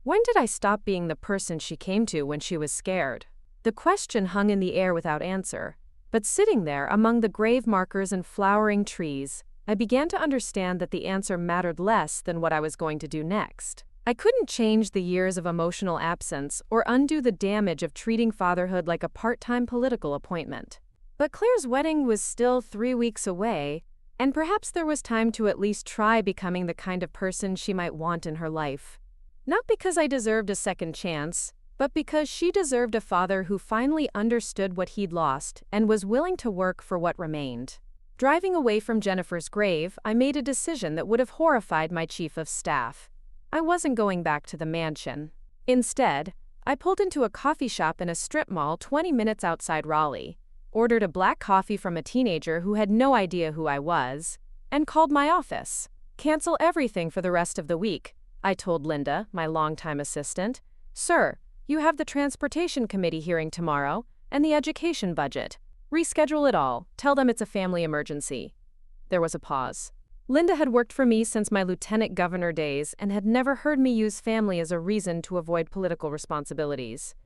When did I stop being the person she came to when she was scared? The question hung in the air without answer, but sitting there among the grave markers and flowering trees, I began to understand that the answer mattered less than what I was going to do next. I couldn't change the years of emotional absence or undo the damage of treating fatherhood like a part-time political appointment. But Claire's wedding was still 3 weeks away, and perhaps there was time to at least try becoming the kind of person she might want in her life. Not because I deserved a second chance, but because she deserved a father who finally understood what he'd lost and was willing to work for what remained. Driving away from Jennifer's grave, I made a decision that would have horrified my chief of staff. I wasn't going back to the mansion. Instead, I pulled into a coffee shop in a strip mall 20 minutes outside Raleigh, ordered a black coffee from a teenager who had no idea who I was, and called my office. Cancel everything for the rest of the week, I told Linda, my longtime assistant. Sir, you have the transportation committee hearing tomorrow, and the education budget. Reschedule it all. Tell them it's a family emergency. There was a pause. Linda had worked for me since my lieutenant governor days and had never heard me use family as a reason to avoid political responsibilities.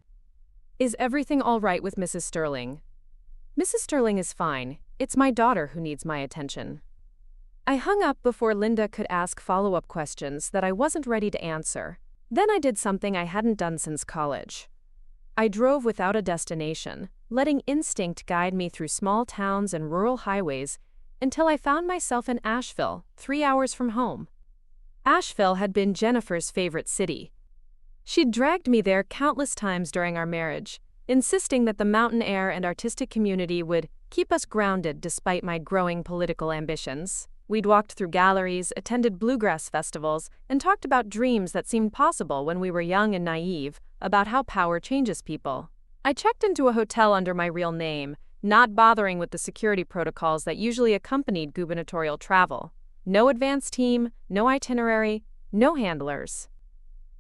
Is everything all right with Mrs. Sterling? Mrs. Sterling is fine. It's my daughter who needs my attention. I hung up before Linda could ask follow-up questions that I wasn't ready to answer. Then I did something I hadn't done since college. I drove without a destination, letting instinct guide me through small towns and rural highways until I found myself in Asheville, 3 hours from home. Asheville had been Jennifer's favorite city. She'd dragged me there countless times during our marriage, insisting that the mountain air and artistic community would keep us grounded despite my growing political ambitions. We'd walked through galleries, attended bluegrass festivals, and talked about dreams that seemed possible when we were young and naive, about how power changes people. I checked into a hotel under my real name, not bothering with the security protocols that usually accompanied gubernatorial travel. No advance team, no itinerary, no handlers.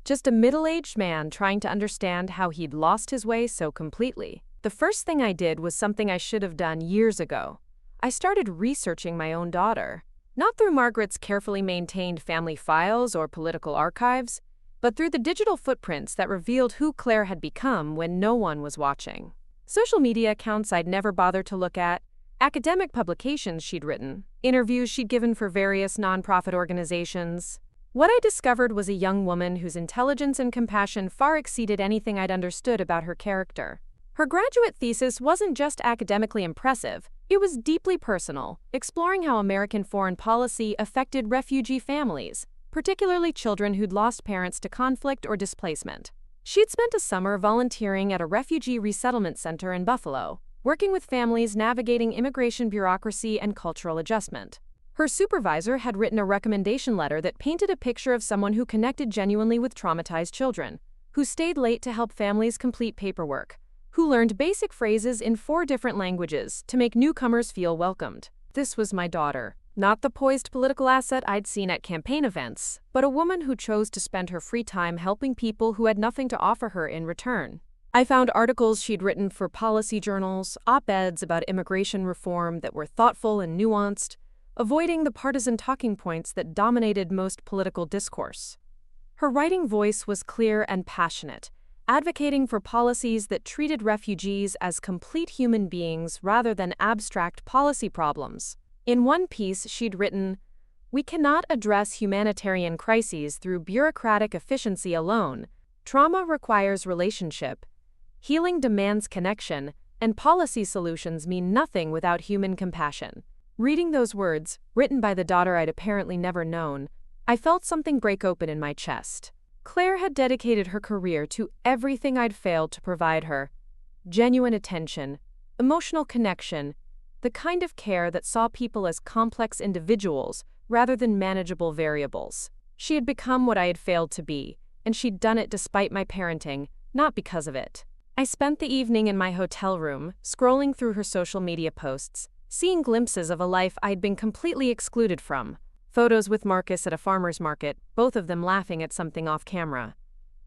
Just a middle-aged man trying to understand how he'd lost his way so completely. The first thing I did was something I should have done years ago. I started researching my own daughter. Not through Margaret's carefully maintained family files or political archives, but through the digital footprints that revealed who Claire had become when no one was watching. Social media accounts I'd never bothered to look at, academic publications she'd written, interviews she'd given for various nonprofit organizations. What I discovered was a young woman whose intelligence and compassion far exceeded anything I'd understood about her character. Her graduate thesis wasn't just academically impressive, it was deeply personal, exploring how American foreign policy affected refugee families, particularly children who'd lost parents to conflict or displacement. She'd spent a summer volunteering at a refugee resettlement center in Buffalo, working with families navigating immigration bureaucracy and cultural adjustment. Her supervisor had written a recommendation letter that painted a picture of someone who connected genuinely with traumatized children, who stayed late to help families complete paperwork, who learned basic phrases in 4 different languages to make newcomers feel welcomed. This was my daughter, not the poised political asset I'd seen at campaign events, but a woman who chose to spend her free time helping people who had nothing to offer her in return. I found articles she'd written for policy journals, op-eds about immigration reform that were thoughtful and nuanced, avoiding the partisan talking points that dominated most political discourse. Her writing voice was clear and passionate, advocating for policies that treated refugees as complete human beings rather than abstract policy problems. In one piece she'd written, "We cannot address humanitarian crises through bureaucratic efficiency alone. Trauma requires relationship. Healing demands connection, and policy solutions mean nothing without human compassion." Reading those words, written by the daughter I'd apparently never known, I felt something break open in my chest. Claire had dedicated her career to everything I'd failed to provide her: genuine attention, emotional connection, the kind of care that saw people as complex individuals rather than manageable variables. She had become what I had failed to be, and she'd done it despite my parenting, not because of it. I spent the evening in my hotel room, scrolling through her social media posts, seeing glimpses of a life I'd been completely excluded from. Photos with Marcus at a farmer's market, both of them laughing at something off camera.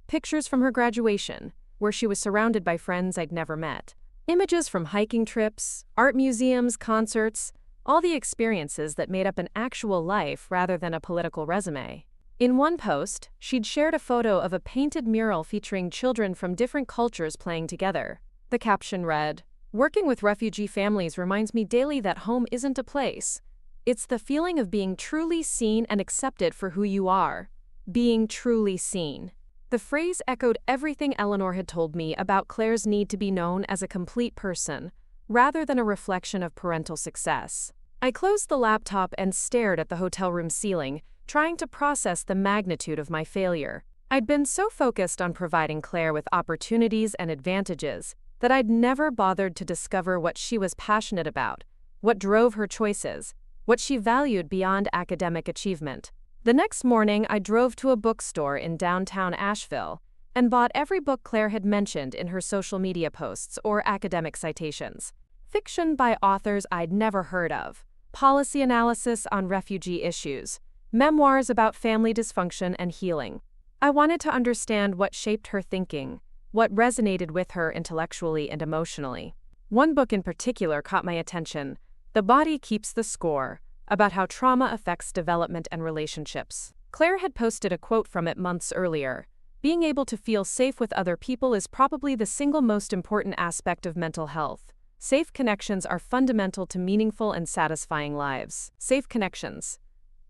Pictures from her graduation, where she was surrounded by friends I'd never met. Images from hiking trips, art museums, concerts, all the experiences that made up an actual life rather than a political resume. In one post, she'd shared a photo of a painted mural featuring children from different cultures playing together. The caption read, "Working with refugee families reminds me daily that home isn't a place. It's the feeling of being truly seen and accepted for who you are. Being truly seen." The phrase echoed everything Eleanor had told me about Claire's need to be known as a complete person, rather than a reflection of parental success. I closed the laptop and stared at the hotel room ceiling, trying to process the magnitude of my failure. I'd been so focused on providing Claire with opportunities and advantages that I'd never bothered to discover what she was passionate about, what drove her choices, what she valued beyond academic achievement. The next morning, I drove to a bookstore in downtown Asheville and bought every book Claire had mentioned in her social media posts or academic citations. Fiction by authors I'd never heard of, policy analysis on refugee issues, memoirs about family dysfunction and healing. I wanted to understand what shaped her thinking, what resonated with her intellectually and emotionally. One book in particular caught my attention, "The Body Keeps the Score," about how trauma affects development and relationships. Claire had posted a quote from it months earlier. "Being able to feel safe with other people is probably the single most important aspect of mental health. Safe connections are fundamental to meaningful and satisfying lives." Safe connections.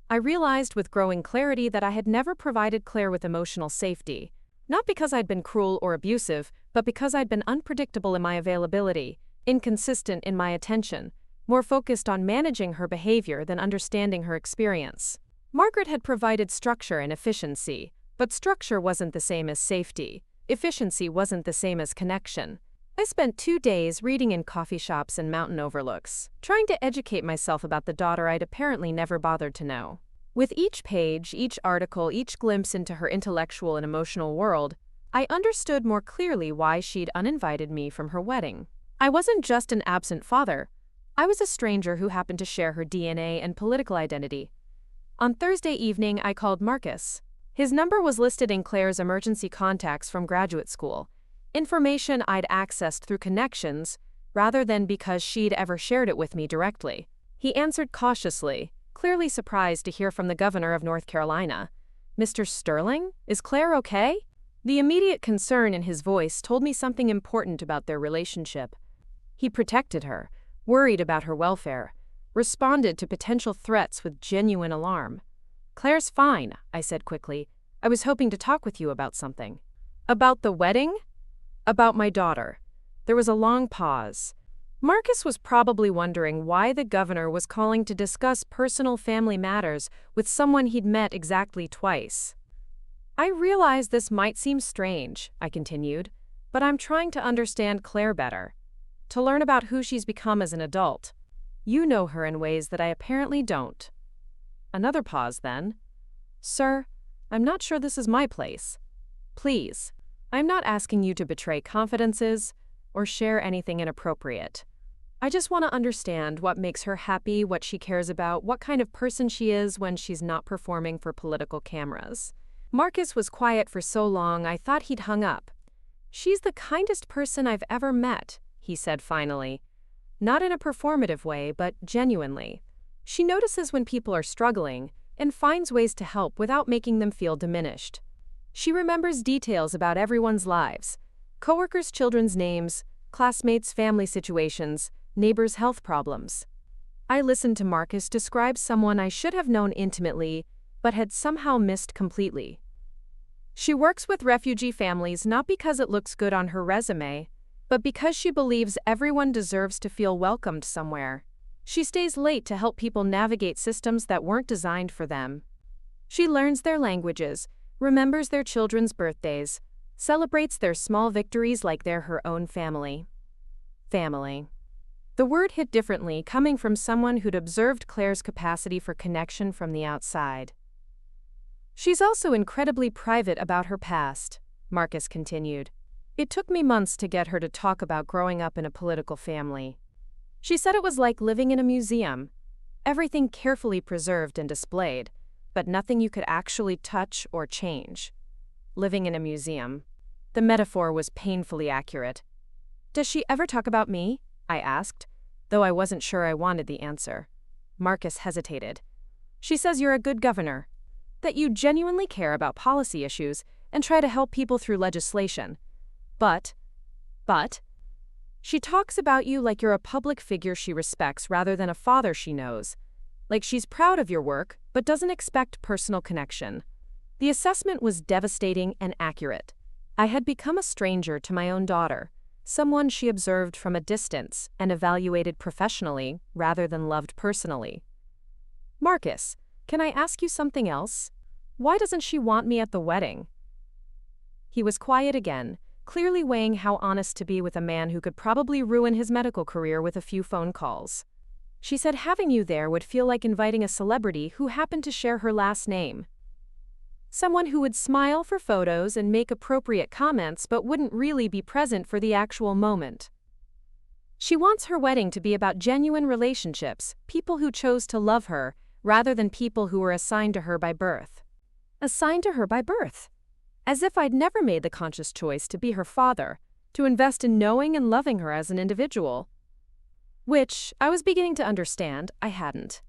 I realized with growing clarity that I had never provided Claire with emotional safety, not because I'd been cruel or abusive, but because I'd been unpredictable in my availability, inconsistent in my attention, more focused on managing her behavior than understanding her experience. Margaret had provided structure and efficiency. But structure wasn't the same as safety. Efficiency wasn't the same as connection. I spent 2 days reading in coffee shops and mountain overlooks, trying to educate myself about the daughter I'd apparently never bothered to know. With each page, each article, each glimpse into her intellectual and emotional world, I understood more clearly why she'd uninvited me from her wedding. I wasn't just an absent father. I was a stranger who happened to share her DNA and political identity. On Thursday evening, I called Marcus. His number was listed in Claire's emergency contacts from graduate school, information I'd accessed through connections rather than because she'd ever shared it with me directly. He answered cautiously, clearly surprised to hear from the governor of North Carolina. "Mr. Sterling? Is Claire okay?" The immediate concern in his voice told me something important about their relationship. He protected her, worried about her welfare, responded to potential threats with genuine alarm. "Claire's fine," I said quickly. "I was hoping to talk with you about something." "About the wedding?" "About my daughter." There was a long pause. Marcus was probably wondering why the governor was calling to discuss personal family matters with someone he'd met exactly twice. "I realize this might seem strange," I continued, "but I'm trying to understand Claire better, to learn about who she's become as an adult. You know her in ways that I apparently don't." Another pause then. "Sir, I'm not sure this is my place. Please, I'm not asking you to betray confidences or share anything inappropriate. I just want to understand what makes her happy, what she cares about, what kind of person she is when she's not performing for political cameras." Marcus was quiet for so long I thought he'd hung up. "She's the kindest person I've ever met," he said finally. "Not in a performative way, but genuinely. She notices when people are struggling and finds ways to help without making them feel diminished. She remembers details about everyone's lives, coworkers' children's names, classmates' family situations, neighbors' health problems." I listened to Marcus describe someone I should have known intimately, but had somehow missed completely. "She works with refugee families not because it looks good on her resume, but because she believes everyone deserves to feel welcomed somewhere. She stays late to help people navigate systems that weren't designed for them. She learns their languages, remembers their children's birthdays, celebrates their small victories like they're her own family." Family. The word hit differently coming from someone who'd observed Claire's capacity for connection from the outside. "She's also incredibly private about her past," Marcus continued. "It took me months to get her to talk about growing up in a political family. She said it was like living in a museum, everything carefully preserved and displayed, but nothing you could actually touch or change. Living in a museum. The metaphor was painfully accurate. "Does she ever talk about me?" I asked, though I wasn't sure I wanted the answer. Marcus hesitated. "She says you're a good governor, that you genuinely care about policy issues and try to help people through legislation. But, she talks about you like you're a public figure she respects rather than a father she knows. Like she's proud of your work, but doesn't expect personal connection." The assessment was devastating and accurate. I had become a stranger to my own daughter, someone she observed from a distance and evaluated professionally rather than loved personally. "Marcus, can I ask you something else? Why doesn't she want me at the wedding?" He was quiet again, clearly weighing how honest to be with a man who could probably ruin his medical career with a few phone calls. "She said having you there would feel like inviting a celebrity who happened to share her last name. Someone who would smile for photos and make appropriate comments but wouldn't really be present for the actual moment. She wants her wedding to be about genuine relationships, people who chose to love her, rather than people who were assigned to her by birth." Assigned to her by birth? As if I'd never made the conscious choice to be her father, to invest in knowing and loving her as an individual. Which, I was beginning to understand, I hadn't.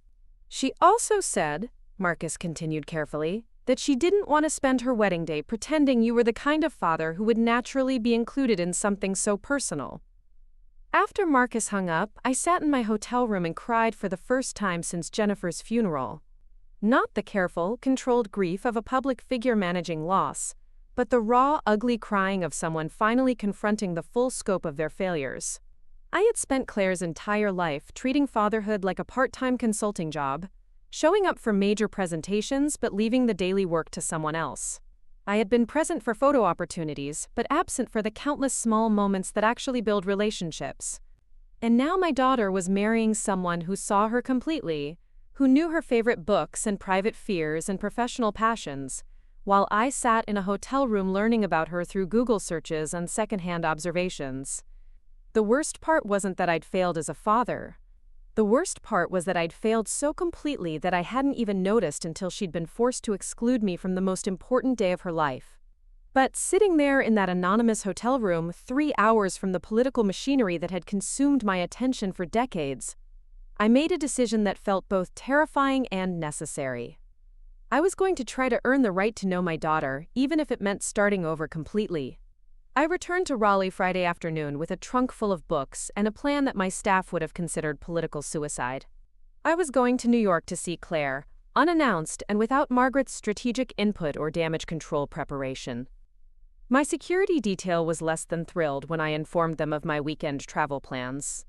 "She also said," Marcus continued carefully, "that she didn't want to spend her wedding day pretending you were the kind of father who would naturally be included in something so personal." After Marcus hung up, I sat in my hotel room and cried for the first time since Jennifer's funeral. Not the careful, controlled grief of a public figure managing loss, but the raw, ugly crying of someone finally confronting the full scope of their failures. I had spent Claire's entire life treating fatherhood like a part-time consulting job, showing up for major presentations but leaving the daily work to someone else. I had been present for photo opportunities, but absent for the countless small moments that actually build relationships. And now my daughter was marrying someone who saw her completely, who knew her favorite books and private fears and professional passions, while I sat in a hotel room learning about her through Google searches and secondhand observations. The worst part wasn't that I'd failed as a father. The worst part was that I'd failed so completely that I hadn't even noticed until she'd been forced to exclude me from the most important day of her life. But sitting there in that anonymous hotel room, 3 hours from the political machinery that had consumed my attention for decades, I made a decision that felt both terrifying and necessary. I was going to try to earn the right to know my daughter, even if it meant starting over completely. I returned to Raleigh Friday afternoon with a trunk full of books and a plan that my staff would have considered political suicide. I was going to New York to see Claire, unannounced and without Margaret's strategic input or damage control preparation. My security detail was less than thrilled when I informed them of my weekend travel plans.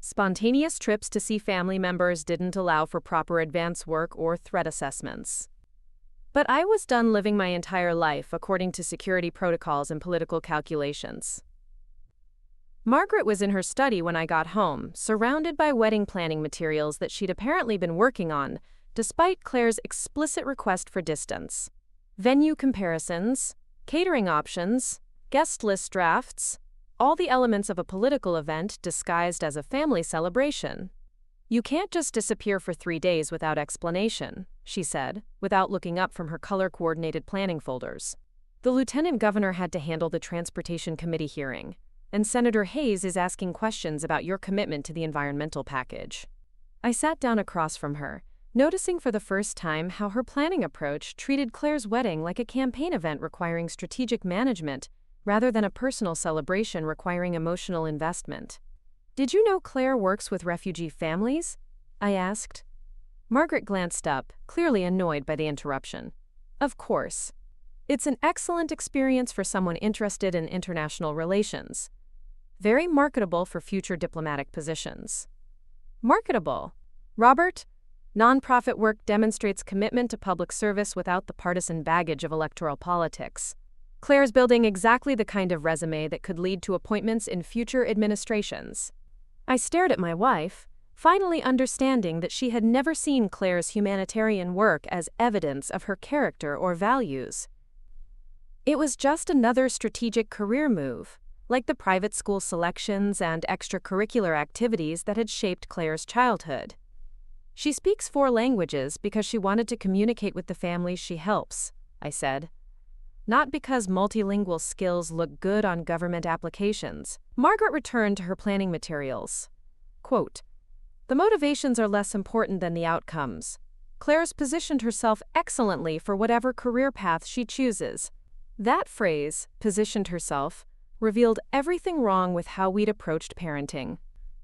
Spontaneous trips to see family members didn't allow for proper advance work or threat assessments. But I was done living my entire life according to security protocols and political calculations. Margaret was in her study when I got home, surrounded by wedding planning materials that she'd apparently been working on, despite Claire's explicit request for distance. Venue comparisons, catering options, guest list drafts, all the elements of a political event disguised as a family celebration. "You can't just disappear for 3 days without explanation," she said, without looking up from her color-coordinated planning folders. "The lieutenant governor had to handle the transportation committee hearing, and Senator Hayes is asking questions about your commitment to the environmental package." I sat down across from her, noticing for the first time how her planning approach treated Claire's wedding like a campaign event requiring strategic management rather than a personal celebration requiring emotional investment. "Did you know Claire works with refugee families?" I asked. Margaret glanced up, clearly annoyed by the interruption. "Of course. It's an excellent experience for someone interested in international relations. Very marketable for future diplomatic positions." Marketable? Robert? Nonprofit work demonstrates commitment to public service without the partisan baggage of electoral politics. Claire's building exactly the kind of resume that could lead to appointments in future administrations. I stared at my wife, finally understanding that she had never seen Claire's humanitarian work as evidence of her character or values. It was just another strategic career move, like the private school selections and extracurricular activities that had shaped Claire's childhood. "She speaks 4 languages because she wanted to communicate with the families she helps," I said. "Not because multilingual skills look good on government applications." Margaret returned to her planning materials. Quote, "The motivations are less important than the outcomes. Claire's positioned herself excellently for whatever career path she chooses." That phrase, "positioned herself," revealed everything wrong with how we'd approached parenting.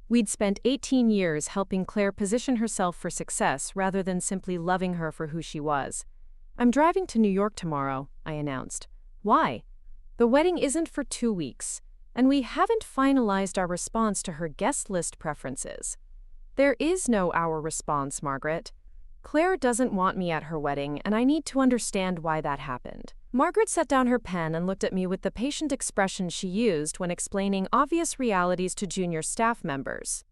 We'd spent 18 years helping Claire position herself for success rather than simply loving her for who she was. "I'm driving to New York tomorrow," I announced. "Why?" "The wedding isn't for 2 weeks, and we haven't finalized our response to her guest list preferences." "There is no our response, Margaret. Claire doesn't want me at her wedding, and I need to understand why that happened." Margaret set down her pen and looked at me with the patient expression she used when explaining obvious realities to junior staff members.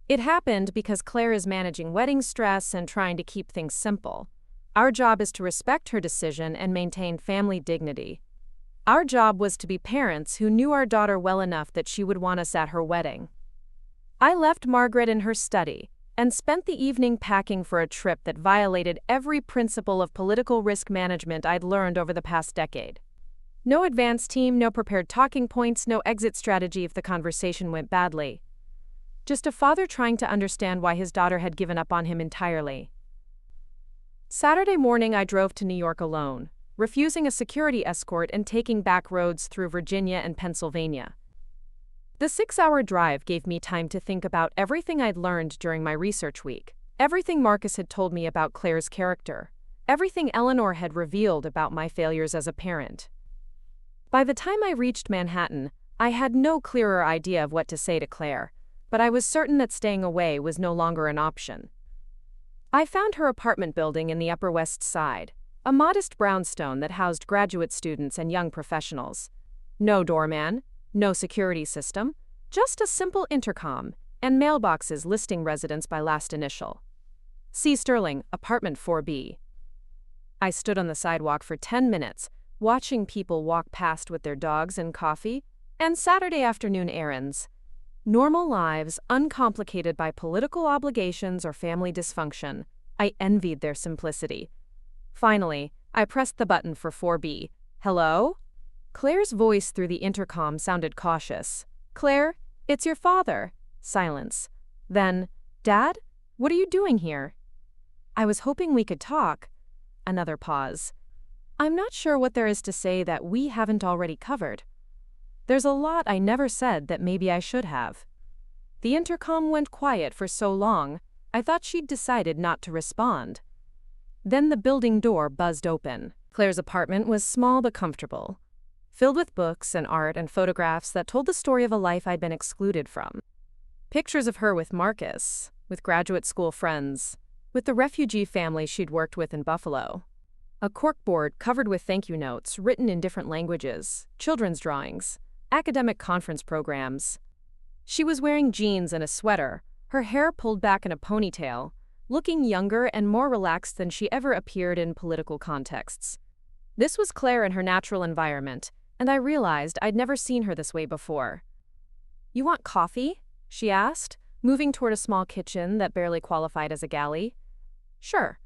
"It happened because Claire is managing wedding stress and trying to keep things simple. Our job is to respect her decision and maintain family dignity. Our job was to be parents who knew our daughter well enough that she would want us at her wedding." I left Margaret in her study and spent the evening packing for a trip that violated every principle of political risk management I'd learned over the past decade. No advance team, no prepared talking points, no exit strategy if the conversation went badly. Just a father trying to understand why his daughter had given up on him entirely. Saturday morning I drove to New York alone, refusing a security escort and taking back roads through Virginia and Pennsylvania. The 6-hour drive gave me time to think about everything I'd learned during my research week, everything Marcus had told me about Claire's character, everything Eleanor had revealed about my failures as a parent. By the time I reached Manhattan, I had no clearer idea of what to say to Claire, but I was certain that staying away was no longer an option. I found her apartment building in the Upper West Side, a modest brownstone that housed graduate students and young professionals. No doorman, no security system, just a simple intercom and mailboxes listing residents by last initial. C. Sterling, apartment 4B. I stood on the sidewalk for 10 minutes, watching people walk past with their dogs and coffee, and Saturday afternoon errands. Normal lives, uncomplicated by political obligations or family dysfunction. I envied their simplicity. Finally, I pressed the button for 4B. Hello? Claire's voice through the intercom sounded cautious. Claire, it's your father. Silence. Then, Dad, what are you doing here? I was hoping we could talk. Another pause. I'm not sure what there is to say that we haven't already covered. There's a lot I never said that maybe I should have. The intercom went quiet for so long, I thought she'd decided not to respond. Then the building door buzzed open. Claire's apartment was small but comfortable, filled with books and art and photographs that told the story of a life I'd been excluded from. Pictures of her with Marcus, with graduate school friends, with the refugee family she'd worked with in Buffalo. A corkboard covered with thank you notes written in different languages, children's drawings, academic conference programs. She was wearing jeans and a sweater, her hair pulled back in a ponytail, looking younger and more relaxed than she ever appeared in political contexts. This was Claire in her natural environment, and I realized I'd never seen her this way before. You want coffee? She asked, moving toward a small kitchen that barely qualified as a galley. Sure.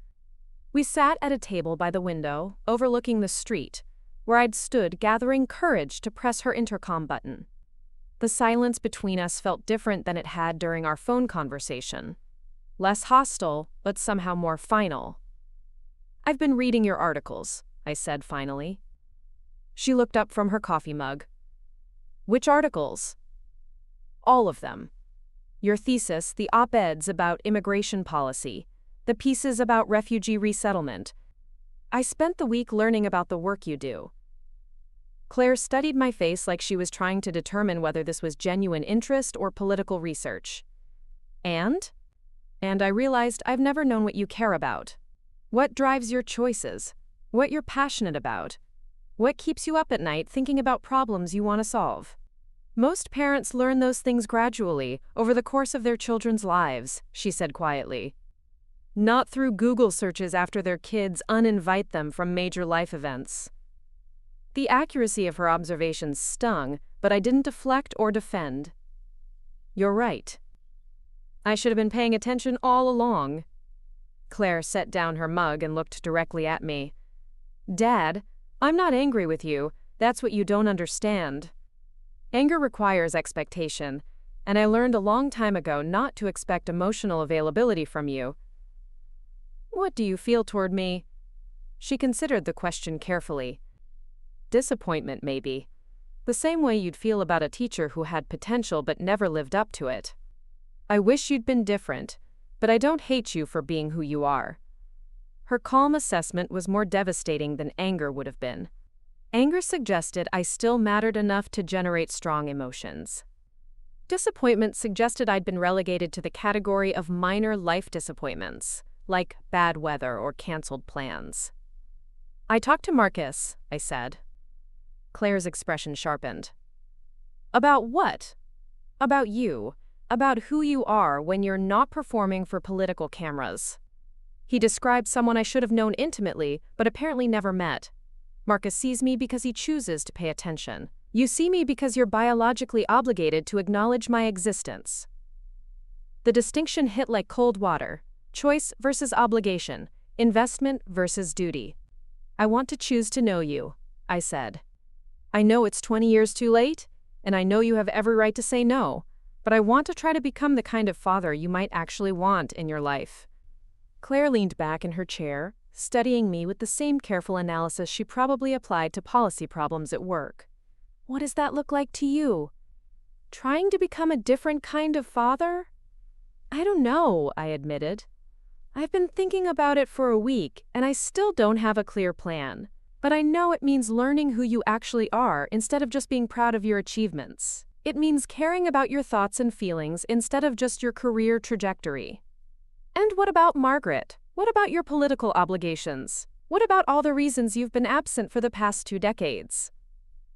We sat at a table by the window, overlooking the street, where I'd stood gathering courage to press her intercom button. The silence between us felt different than it had during our phone conversation. Less hostile, but somehow more final. I've been reading your articles, I said finally. She looked up from her coffee mug. Which articles? All of them. Your thesis, the op-eds about immigration policy, the pieces about refugee resettlement. I spent the week learning about the work you do. Claire studied my face like she was trying to determine whether this was genuine interest or political research. And I realized I've never known what you care about. What drives your choices? What you're passionate about? What keeps you up at night thinking about problems you want to solve? Most parents learn those things gradually, over the course of their children's lives, she said quietly. Not through Google searches after their kids uninvite them from major life events. The accuracy of her observations stung, but I didn't deflect or defend. You're right. I should have been paying attention all along. Claire set down her mug and looked directly at me. Dad, I'm not angry with you. That's what you don't understand. Anger requires expectation, and I learned a long time ago not to expect emotional availability from you. What do you feel toward me? She considered the question carefully. Disappointment, maybe. The same way you'd feel about a teacher who had potential but never lived up to it. I wish you'd been different, but I don't hate you for being who you are. Her calm assessment was more devastating than anger would have been. Anger suggested I still mattered enough to generate strong emotions. Disappointment suggested I'd been relegated to the category of minor life disappointments, like bad weather or canceled plans. I talked to Marcus, I said. Claire's expression sharpened. About what? About you. About who you are when you're not performing for political cameras. He described someone I should have known intimately, but apparently never met. Marcus sees me because he chooses to pay attention. You see me because you're biologically obligated to acknowledge my existence. The distinction hit like cold water. Choice versus obligation. Investment versus duty. I want to choose to know you, I said. I know it's 20 years too late, and I know you have every right to say no, but I want to try to become the kind of father you might actually want in your life. Claire leaned back in her chair, studying me with the same careful analysis she probably applied to policy problems at work. What does that look like to you? Trying to become a different kind of father? I don't know, I admitted. I've been thinking about it for a week, and I still don't have a clear plan. But I know it means learning who you actually are instead of just being proud of your achievements. It means caring about your thoughts and feelings instead of just your career trajectory. And what about Margaret? What about your political obligations? What about all the reasons you've been absent for the past 2 decades?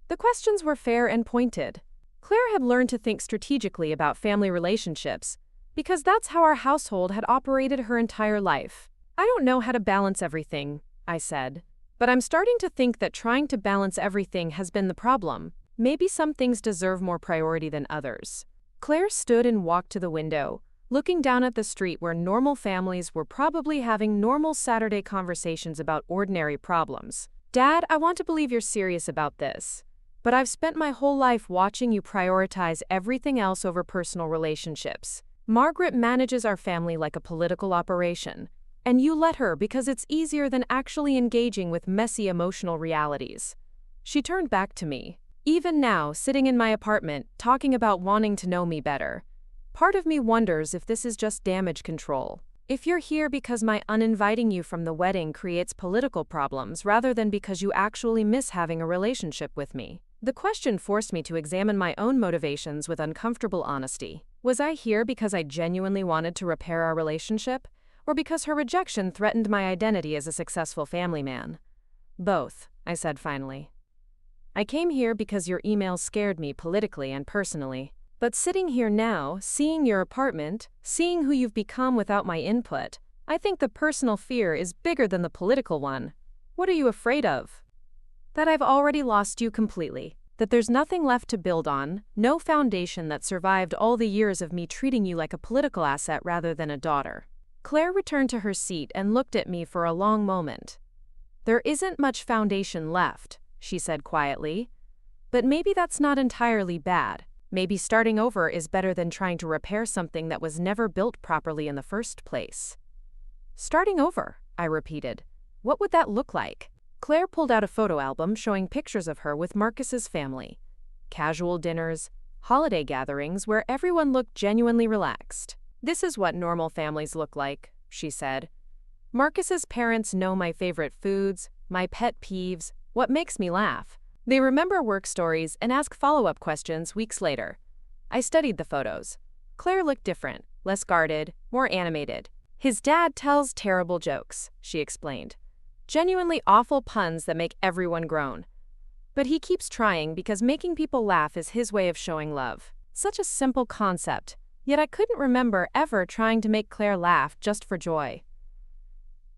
The questions were fair and pointed. Claire had learned to think strategically about family relationships, because that's how our household had operated her entire life. I don't know how to balance everything, I said. But I'm starting to think that trying to balance everything has been the problem. Maybe some things deserve more priority than others. Claire stood and walked to the window, looking down at the street where normal families were probably having normal Saturday conversations about ordinary problems. Dad, I want to believe you're serious about this. But I've spent my whole life watching you prioritize everything else over personal relationships. Margaret manages our family like a political operation, and you let her because it's easier than actually engaging with messy emotional realities. She turned back to me. Even now, sitting in my apartment, talking about wanting to know me better. Part of me wonders if this is just damage control. If you're here because my uninviting you from the wedding creates political problems rather than because you actually miss having a relationship with me. The question forced me to examine my own motivations with uncomfortable honesty. Was I here because I genuinely wanted to repair our relationship, or because her rejection threatened my identity as a successful family man? Both, I said finally. I came here because your emails scared me politically and personally. But sitting here now, seeing your apartment, seeing who you've become without my input, I think the personal fear is bigger than the political one. What are you afraid of? That I've already lost you completely. That there's nothing left to build on, no foundation that survived all the years of me treating you like a political asset rather than a daughter. Claire returned to her seat and looked at me for a long moment. There isn't much foundation left, she said quietly. But maybe that's not entirely bad. Maybe starting over is better than trying to repair something that was never built properly in the first place. Starting over, I repeated. What would that look like? Claire pulled out a photo album showing pictures of her with Marcus's family. Casual dinners, holiday gatherings where everyone looked genuinely relaxed. This is what normal families look like, she said. Marcus's parents know my favorite foods, my pet peeves, what makes me laugh. They remember work stories and ask follow-up questions weeks later. I studied the photos. Claire looked different, less guarded, more animated. His dad tells terrible jokes, she explained. Genuinely awful puns that make everyone groan. But he keeps trying because making people laugh is his way of showing love. Such a simple concept, yet I couldn't remember ever trying to make Claire laugh just for joy.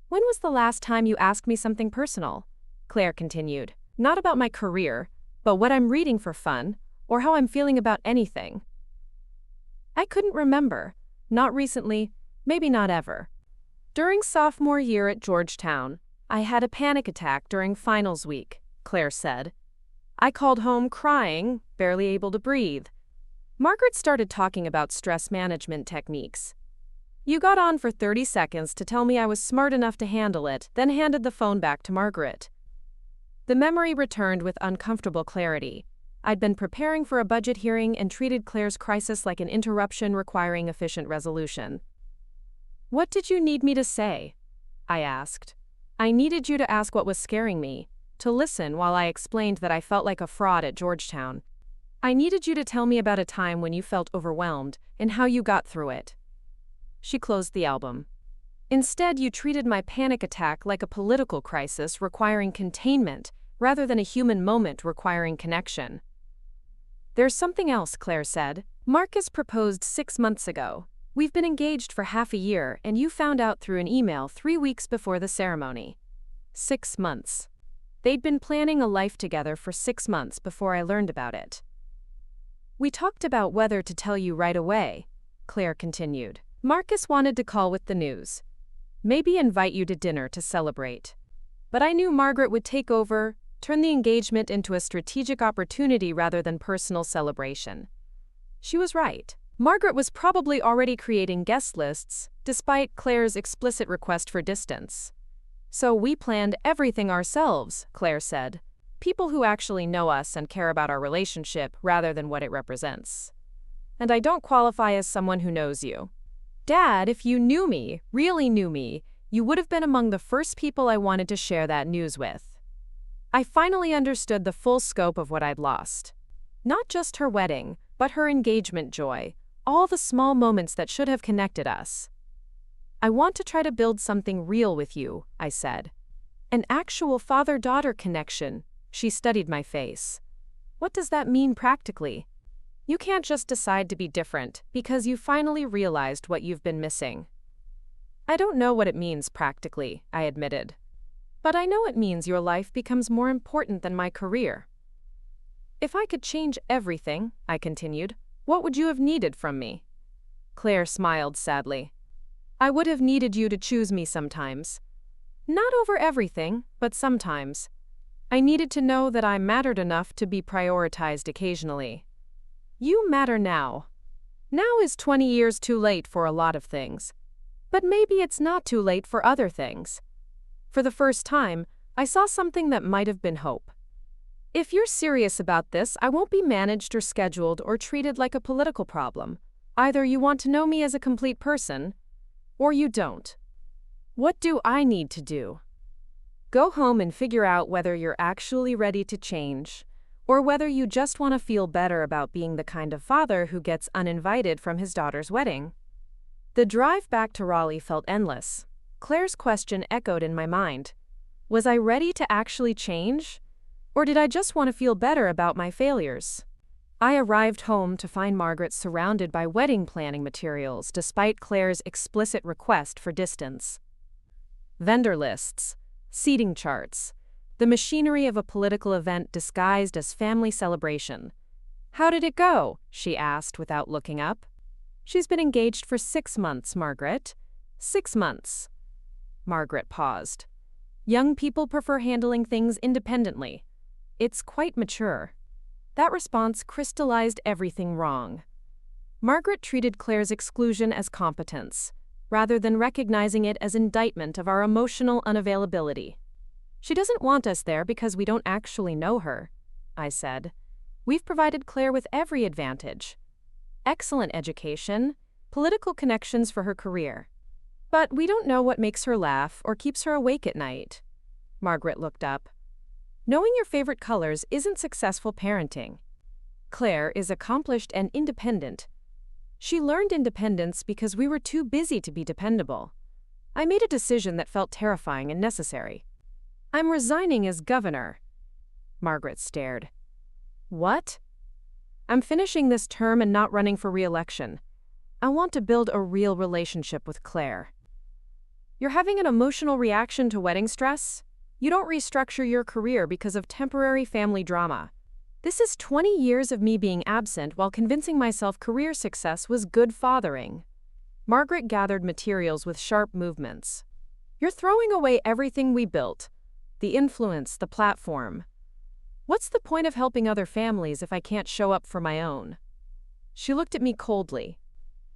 When was the last time you asked me something personal? Claire continued. Not about my career, but what I'm reading for fun, or how I'm feeling about anything. I couldn't remember. Not recently, maybe not ever. During sophomore year at Georgetown, I had a panic attack during finals week, Claire said. I called home crying, barely able to breathe. Margaret started talking about stress management techniques. You got on for 30 seconds to tell me I was smart enough to handle it, then handed the phone back to Margaret. The memory returned with uncomfortable clarity. I'd been preparing for a budget hearing and treated Claire's crisis like an interruption requiring efficient resolution. What did you need me to say? I asked. I needed you to ask what was scaring me, to listen while I explained that I felt like a fraud at Georgetown. I needed you to tell me about a time when you felt overwhelmed and how you got through it. She closed the album. Instead, you treated my panic attack like a political crisis requiring containment rather than a human moment requiring connection. There's something else, Claire said. Marcus proposed 6 months ago. We've been engaged for half a year, and you found out through an email 3 weeks before the ceremony. 6 months. They'd been planning a life together for 6 months before I learned about it. We talked about whether to tell you right away, Claire continued. Marcus wanted to call with the news. Maybe invite you to dinner to celebrate. But I knew Margaret would take over, turn the engagement into a strategic opportunity rather than personal celebration. She was right. Margaret was probably already creating guest lists, despite Claire's explicit request for distance. So we planned everything ourselves, Claire said. People who actually know us and care about our relationship rather than what it represents. And I don't qualify as someone who knows you. Dad, if you knew me, really knew me, you would have been among the first people I wanted to share that news with. I finally understood the full scope of what I'd lost. Not just her wedding, but her engagement joy, all the small moments that should have connected us. I want to try to build something real with you, I said. An actual father-daughter connection. She studied my face. What does that mean practically? You can't just decide to be different because you finally realized what you've been missing. I don't know what it means practically, I admitted. But I know it means your life becomes more important than my career. If I could change everything, I continued, what would you have needed from me? Claire smiled sadly. I would have needed you to choose me sometimes. Not over everything, but sometimes. I needed to know that I mattered enough to be prioritized occasionally. You matter now. Now is 20 years too late for a lot of things. But maybe it's not too late for other things. For the first time, I saw something that might have been hope. If you're serious about this, I won't be managed or scheduled or treated like a political problem. Either you want to know me as a complete person, or you don't. What do I need to do? Go home and figure out whether you're actually ready to change, or whether you just want to feel better about being the kind of father who gets uninvited from his daughter's wedding. The drive back to Raleigh felt endless. Claire's question echoed in my mind. Was I ready to actually change? Or did I just want to feel better about my failures? I arrived home to find Margaret surrounded by wedding planning materials despite Claire's explicit request for distance. Vendor lists, seating charts, the machinery of a political event disguised as family celebration. How did it go? She asked without looking up. She's been engaged for 6 months, Margaret. 6 months. Margaret paused. Young people prefer handling things independently. It's quite mature. That response crystallized everything wrong. Margaret treated Claire's exclusion as competence, rather than recognizing it as indictment of our emotional unavailability. She doesn't want us there because we don't actually know her, I said. We've provided Claire with every advantage. Excellent education, political connections for her career. But we don't know what makes her laugh or keeps her awake at night. Margaret looked up. Knowing your favorite colors isn't successful parenting. Claire is accomplished and independent. She learned independence because we were too busy to be dependable. I made a decision that felt terrifying and necessary. I'm resigning as governor. Margaret stared. What? I'm finishing this term and not running for re-election. I want to build a real relationship with Claire. You're having an emotional reaction to wedding stress? You don't restructure your career because of temporary family drama. This is 20 years of me being absent while convincing myself career success was good fathering. Margaret gathered materials with sharp movements. You're throwing away everything we built. The influence, the platform. What's the point of helping other families if I can't show up for my own? She looked at me coldly.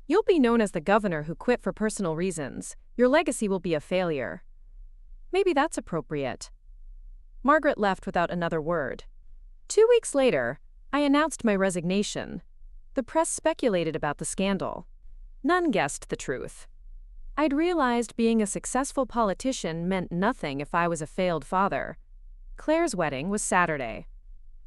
You'll be known as the governor who quit for personal reasons. Your legacy will be a failure. Maybe that's appropriate. Margaret left without another word. 2 weeks later, I announced my resignation. The press speculated about the scandal. None guessed the truth. I'd realized being a successful politician meant nothing if I was a failed father. Claire's wedding was Saturday.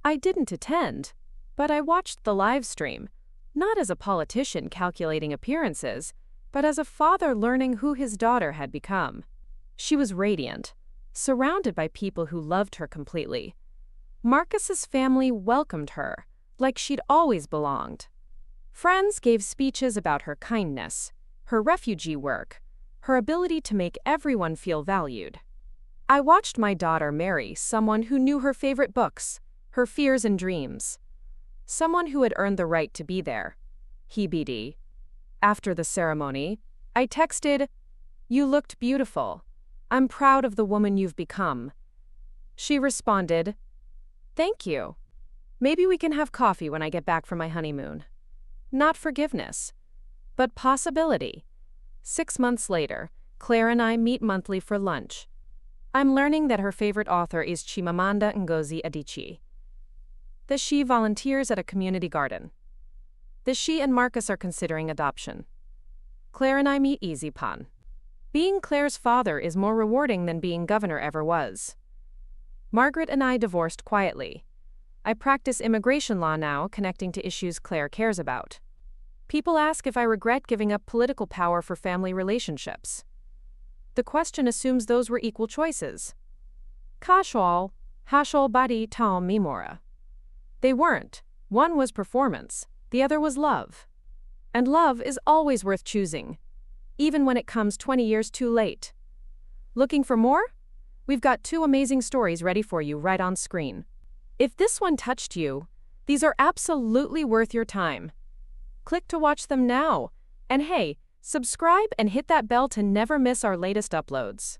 I didn't attend, but I watched the live stream, not as a politician calculating appearances, but as a father learning who his daughter had become. She was radiant, surrounded by people who loved her completely. Marcus's family welcomed her, like she'd always belonged. Friends gave speeches about her kindness, her refugee work, her ability to make everyone feel valued. I watched my daughter marry someone who knew her favorite books, her fears and dreams. Someone who had earned the right to be there. HBD. After the ceremony, I texted, "You looked beautiful. I'm proud of the woman you've become." She responded, "Thank you. Maybe we can have coffee when I get back from my honeymoon." Not forgiveness, but possibility. 6 months later, Claire and I meet monthly for lunch. I'm learning that her favorite author is Chimamanda Ngozi Adichie. That she volunteers at a community garden. That she and Marcus are considering adoption. Claire and I meet easy pun. Being Claire's father is more rewarding than being governor ever was. Margaret and I divorced quietly. I practice immigration law now, connecting to issues Claire cares about. People ask if I regret giving up political power for family relationships. The question assumes those were equal choices. Casual, hashol badi tal mimora. They weren't. One was performance, the other was love. And love is always worth choosing, even when it comes 20 years too late. Looking for more? We've got 2 amazing stories ready for you right on screen. If this one touched you, these are absolutely worth your time. Click to watch them now. And hey, subscribe and hit that bell to never miss our latest uploads.